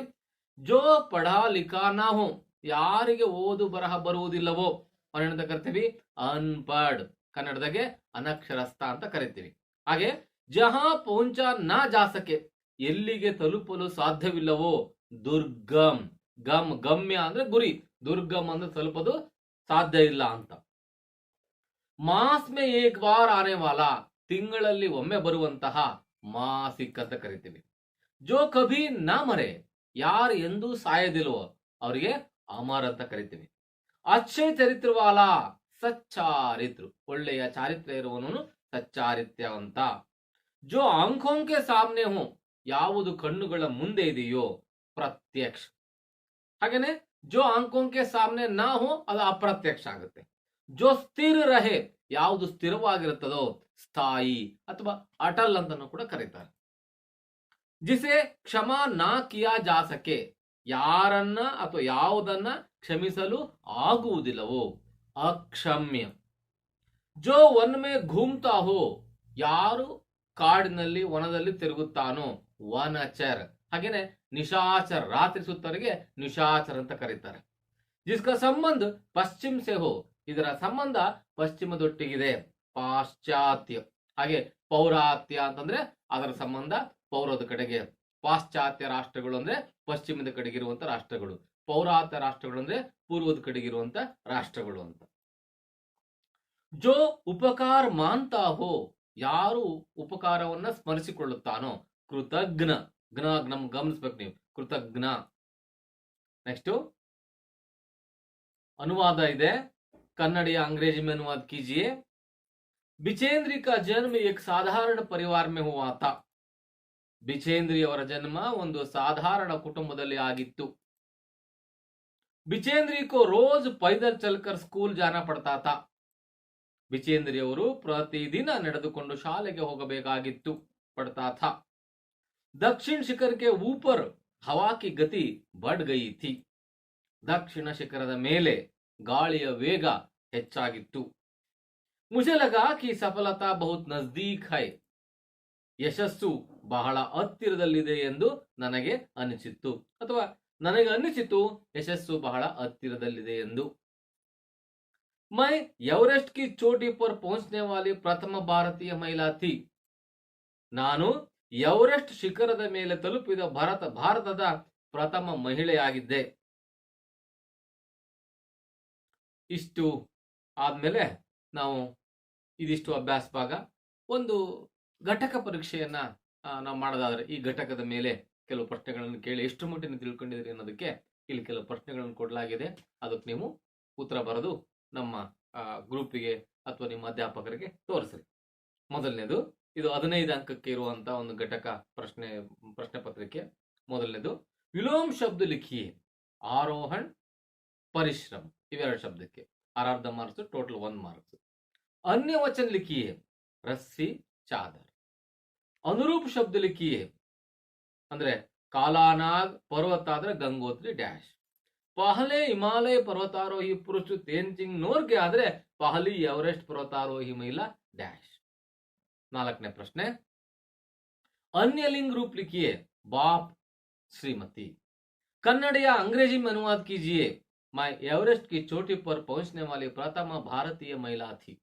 ಜೋ ಪಢಾ ಲಿಖಾ ನಾ ಹೋ, ಯಾರಿಗೆ ಓದು ಬರಹ ಬರುವುದಿಲ್ಲವೋ ಅವನಂತ ಕರಿತೀವಿ ಅನ್ಪಡ್, ಕನ್ನಡದಾಗೆ ಅನಕ್ಷರಸ್ಥ ಅಂತ ಕರಿತೀವಿ. ಹಾಗೆ ಜಹಾ ಪೌಂಚ ನಾ ಜಾಸಕೆ, ಎಲ್ಲಿಗೆ ತಲುಪಲು ಸಾಧ್ಯವಿಲ್ಲವೋ ದುರ್ಗಮ್, ಗಮ್ ಗಮ್ಯ ಅಂದ್ರೆ ಗುರಿ, ದುರ್ಗಮ್ ಅಂದ್ರೆ ತಲುಪೋದು ಸಾಧ್ಯ ಇಲ್ಲ ಅಂತ. ಮಾಸ್ ಮೇ ಏಕ್ ಬಾರ್ ಆನೆ ವಾಲಾ, ತಿಂಗಳಲ್ಲಿ ಒಮ್ಮೆ ಬರುವಂತಹ ಮಾಸಿಕ್ ಅಂತ ಕರಿತೀವಿ. ಜೋ ಕಭಿ ನ ಮರೆ, ಯಾರು ಎಂದೂ ಸಾಯದಿಲ್ವೋ ಅವರಿಗೆ ಅಮರ್ ಅಂತ ಕರಿತೀವಿ. ಅಚ್ಚೆ ಚರಿತ್ರವಾಲ, ಸಚ್ಚಾರಿತ್ರ, ಒಳ್ಳೆಯ ಚಾರಿತ್ರ್ಯ ಇರುವವನು ಸಚ್ಚಾರಿತ್ಯವಂತ. ಜೋ ಆಂಖೋಂಕೆ ಸಾಮ್ನೆ ಹೋ, ಯಾವುದು ಕಣ್ಣುಗಳ ಮುಂದೆ ಇದೆಯೋ ಪ್ರತ್ಯಕ್ಷ. ಹಾಗೇನೆ ಜೋ ಆಂಖೋಂಕೆ ಸಾಮ್ನೆ ನಾ ಹೋ ಅದು ಅಪ್ರತ್ಯಕ್ಷ ಆಗುತ್ತೆ. ಜೋ ಸ್ಥಿರ ರಹೆ, ಯಾವುದು ಸ್ಥಿರವಾಗಿರುತ್ತದೋ ಸ್ಥಾಯಿ ಅಥವಾ ಅಟಲ್ ಅಂತನೂ ಕೂಡ ಕರೀತಾರೆ. ಜಿಸೆ ಕ್ಷಮಾ ನಾ ಕಿಯಾ ಜಾ ಸಕೆ, ಯಾರನ್ನ ಅಥವಾ ಯಾವುದನ್ನ ಕ್ಷಮಿಸಲು ಆಗುವುದಿಲ್ಲವೋ ಅಕ್ಷಮ್ಯ. ಜೋ ವನ್ ಮೇ ಘೂಮ್ತಾ ಹೋ, ಯಾರು ಕಾಡಿನಲ್ಲಿ ವನದಲ್ಲಿ ತಿರುಗುತ್ತಾನೋ ವನಚರ್. ಹಾಗೇನೆ ನಿಶಾಚರ್, ರಾತ್ರಿ ಸುತ್ತವರಿಗೆ ನಿಶಾಚರ್ ಅಂತ ಕರೀತಾರೆ. ಜಿಸ್ಕ ಸಂಬಂಧ ಪಶ್ಚಿಮ ಸೆ ಹೋ, ಇದರ ಸಂಬಂಧ ಪಶ್ಚಿಮದೊಟ್ಟಿಗಿದೆ ಪಾಶ್ಚಾತ್ಯ. ಹಾಗೆ ಪೌರಾತ್ಯ ಅಂತಂದ್ರೆ ಅದರ ಸಂಬಂಧ ಪೌರದ ಕಡೆಗೆ. ಪಾಶ್ಚಾತ್ಯ ರಾಷ್ಟ್ರಗಳು ಅಂದ್ರೆ ಪಶ್ಚಿಮದ ಕಡೆಗಿರುವಂತ ರಾಷ್ಟ್ರಗಳು, ಪೌರಾತ್ಯ ರಾಷ್ಟ್ರಗಳು ಅಂದ್ರೆ ಪೂರ್ವದ ಕಡೆಗಿರುವಂತ ರಾಷ್ಟ್ರಗಳು ಅಂತ. ಜೋ ಉಪಕಾರ ಮಾನ್ತಾ ಹೋ, ಯಾರು ಉಪಕಾರವನ್ನ ಸ್ಮರಿಸಿಕೊಳ್ಳುತ್ತಾನೋ ಕೃತಜ್ಞ. ಜ್ಞ ನಮ್ ಗಮನಿಸ್ಬೇಕು ನೀವು, ಕೃತಜ್ಞ. नेक्स्ट अनुवाद ಇದೆ कन्नड़ या अंग्रेजी में अनुवाद कीजिए। बिचेंद्री का जन्म एक साधारण परिवार में हुआ था। बिचेंद्री ಅವರ ಜನ್ಮ ಒಂದು ಸಾಧಾರಣ ಕುಟುಂಬದಲ್ಲಿ ಆಗಿತ್ತು। बिचेंद्री को रोज पैदल चलकर स्कूल जाना पड़ता था। बिचेंद्री ಅವರು ಪ್ರತಿದಿನ ನಡೆದುಕೊಂಡು ಶಾಲೆಗೆ ಹೋಗಬೇಕಾಗಿತ್ತು पड़ता था। दक्षिण शिखर के ऊपर हवा की गति बढ़ गई थी। दक्षिण ಶಿಖರದ ಮೇಲೆ ಗಾಳಿಯ ವೇಗ ಹೆಚ್ಚಾಗಿತ್ತು। मुझे लगा कि सफलता बहुत नजदीक है। ಯಶಸ್ಸು ಬಹಳ ಹತ್ತಿರದಲ್ಲಿದೆ ಎಂದು ನನಗೆ ಅನಿಸಿತ್ತು ಅಥವಾ ನನಗೆ ಅನಿಸಿತು ಯಶಸ್ಸು ಬಹಳ ಹತ್ತಿರದಲ್ಲಿದೆ ಎಂದು। मैं एवरेस्ट की चोटी पर पहुंचने वाली प्रथम भारतीय महिला थी। ನಾನು ಎವರೆಸ್ಟ್ ಶಿಖರದ ಮೇಲೆ ತಲುಪಿದ ಭಾರತದ ಪ್ರಥಮ ಮಹಿಳೆಯಾಗಿದ್ದೆ। ಇಷ್ಟು ಆದ್ಮೇಲೆ ನಾವು ಇದಿಷ್ಟು ಅಭ್ಯಾಸ ಭಾಗ ಒಂದು ಘಟಕ ಪರೀಕ್ಷೆಯನ್ನ ನಾವು ಮಾಡೋದಾದ್ರೆ ಈ ಘಟಕದ ಮೇಲೆ ಕೆಲವು ಪ್ರಶ್ನೆಗಳನ್ನು ಕೇಳಿ ಎಷ್ಟು ಮಟ್ಟಿನ ತಿಳ್ಕೊಂಡಿದ್ರಿ ಅನ್ನೋದಕ್ಕೆ ಇಲ್ಲಿ ಕೆಲವು ಪ್ರಶ್ನೆಗಳನ್ನು ಕೊಡಲಾಗಿದೆ। ಅದಕ್ಕೆ ನೀವು ಉತ್ತರ ಬರೆದು ನಮ್ಮ ಗ್ರೂಪಿಗೆ ಅಥವಾ ನಿಮ್ಮ ಅಧ್ಯಾಪಕರಿಗೆ ತೋರಿಸ್ರಿ। ಮೊದಲನೇದು ಇದು 15 ಅಂಕಕ್ಕೆ ಇರುವಂತಹ ಒಂದು ಘಟಕ ಪ್ರಶ್ನೆ ಪತ್ರಿಕೆ। ಮೊದಲನೇದು ವಿಲೋಮ ಶಬ್ದ ಲಿಖಿಯೇ ಆರೋಹಣ್ ಪರಿಶ್ರಮ ಇವೆರಡು ಶಬ್ದಕ್ಕೆ ಅರ್ಧ ಮಾರ್ಕ್ಸ್, ಟೋಟಲ್ 1 ಮಾರ್ಕ್ಸ್। अन्य वचन लिखिए रस्सी चादर। अनुरूप शब्द लिखिए ಅಂದ್ರೆ ಕಾಲಾನಾಗ್ ಪರ್ವತ ಆದ್ರೆ ಗಂಗೋತ್ರಿ ಡ್ಯಾಶ್। ಪಹಲೆ ಹಿಮಾಲಯ ಪರ್ವತಾರೋಹಿ ಪುರುಷ ತೇನ್ಜಿಂಗ್ ನೋರ್ಗೆ ಆದ್ರೆ ಪಹಲಿ ಎವರೆಸ್ಟ್ ಪರ್ವತಾರೋಹಿ ಮಹಿಳಾ ಡ್ಯಾಶ್। 4ನೇ ಪ್ರಶ್ನೆ अन्य लिंग रूप लिखिए बाप श्रीमती। कन्नड़ या अंग्रेजी में अनुवाद कीजिए मैं एवरेस्ट की चोटी पर पहुंचने वाली प्रथम भारतीय महिला थी।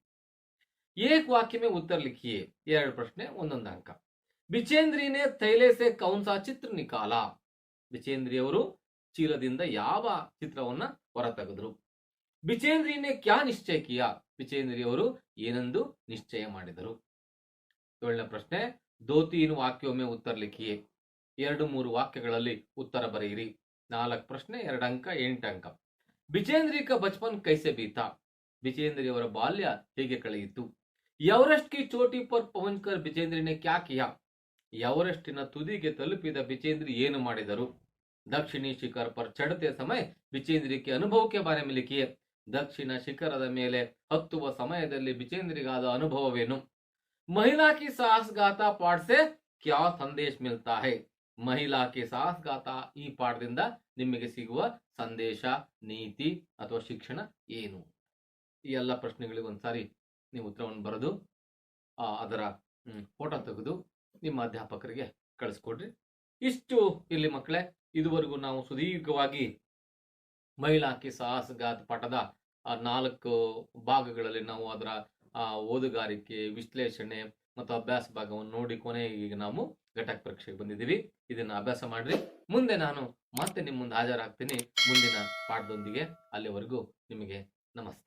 एक वाक्य में उत्तर लिखिए। 2 ಪ್ರಶ್ನೆ 1 अंक। बिचेंद्री ने थैले से कौन सा चित्र निकाला। बिचेंद्री ಅವರು ಚೀಲದಿಂದ ಯಾವ ಚಿತ್ರವನ್ನ ಹೊರತೆಗೆದರು। बिचेंद्री ने क्या निश्चय किया। बिचेंद्री ಅವರು ಏನೆಂದು ನಿಶ್ಚಯ ಮಾಡಿದರು। 7ನೇ ಪ್ರಶ್ನೆ 2-3 ವಾಕ್ಯೋं में उत्तर लिखिए। 2-3 ವಾಕ್ಯಗಳಲ್ಲಿ ಉತ್ತರ ಬರೆಯಿರಿ। 4 ಪ್ರಶ್ನೆ 2 ಅಂಕ 8 ಅಂಕ। बिचेंद्री का बचपन कैसे बीता। बिचेंद्री ಅವರ ಬಾಲ್ಯ ಹೇಗೆ ಕಳೆಯಿತು। एवरेस्ट की चोटी पर पहुंचकर बिचेंद्री ने क्या किया। एवरेस्टिನ ತುದಿಗೆ ತಲುಪಿದ बिचेंद्री ಏನು ಮಾಡಿದರು। दक्षिणी शिखर पर चढ़ते समय बिचेंद्री के अनुभव के बारे में लिखिए। दक्षिण ಶಿಖರದ ಮೇಲೆ ಹತ್ತುವ ಸಮಯದಲ್ಲಿ बिचेंद्रीಗಾದ ಅನುಭವವೇನು। महिला की साहस गाथा पाठ से क्या संदेश मिलता है। महिला की साहस गाथा ಈ ಪಾಠದಿಂದ ನಿಮಗೆ ಸಿಗುವ ಸಂದೇಶ, ನೀತಿ ಅಥವಾ ಶಿಕ್ಷಣ ಏನು। ಈ ಎಲ್ಲ ಪ್ರಶ್ನೆಗಳಿಗೆ ಒಂದ್ಸಾರಿ ನೀವು ಉತ್ತರವನ್ನು ಬರೆದು ಅದರ ಫೋಟೋ ತೆಗೆದು ನಿಮ್ಮ ಅಧ್ಯಾಪಕರಿಗೆ ಕಳಿಸ್ಕೊಡ್ರಿ। ಇಷ್ಟು ಇಲ್ಲಿ ಮಕ್ಕಳೇ ಇದುವರೆಗೂ ನಾವು ಸುದೀರ್ಘವಾಗಿ ಮಹಿಳಾ ಕಿ ಸಾಹಸಗಾಥ ಪಾಠದ 4 ಭಾಗಗಳಲ್ಲಿ ನಾವು ಅದರ ಓದುಗಾರಿಕೆ, ವಿಶ್ಲೇಷಣೆ ಮತ್ತು ಅಭ್ಯಾಸ ಭಾಗವನ್ನು ನೋಡಿ ಕೊನೆಗೆ ನಾವು ಘಟಕ ಪರೀಕ್ಷೆಗೆ ಬಂದಿದ್ದೀವಿ। ಇದನ್ನ ಅಭ್ಯಾಸ ಮಾಡ್ರಿ। ಮುಂದೆ ನಾನು ಮತ್ತೆ ನಿಮ್ಮ ಮುಂದೆ ಹಾಜರಾಗ್ತೀನಿ ಮುಂದಿನ ಪಾಠದೊಂದಿಗೆ। ಅಲ್ಲಿವರೆಗೂ ನಿಮಗೆ ನಮಸ್ತೆ।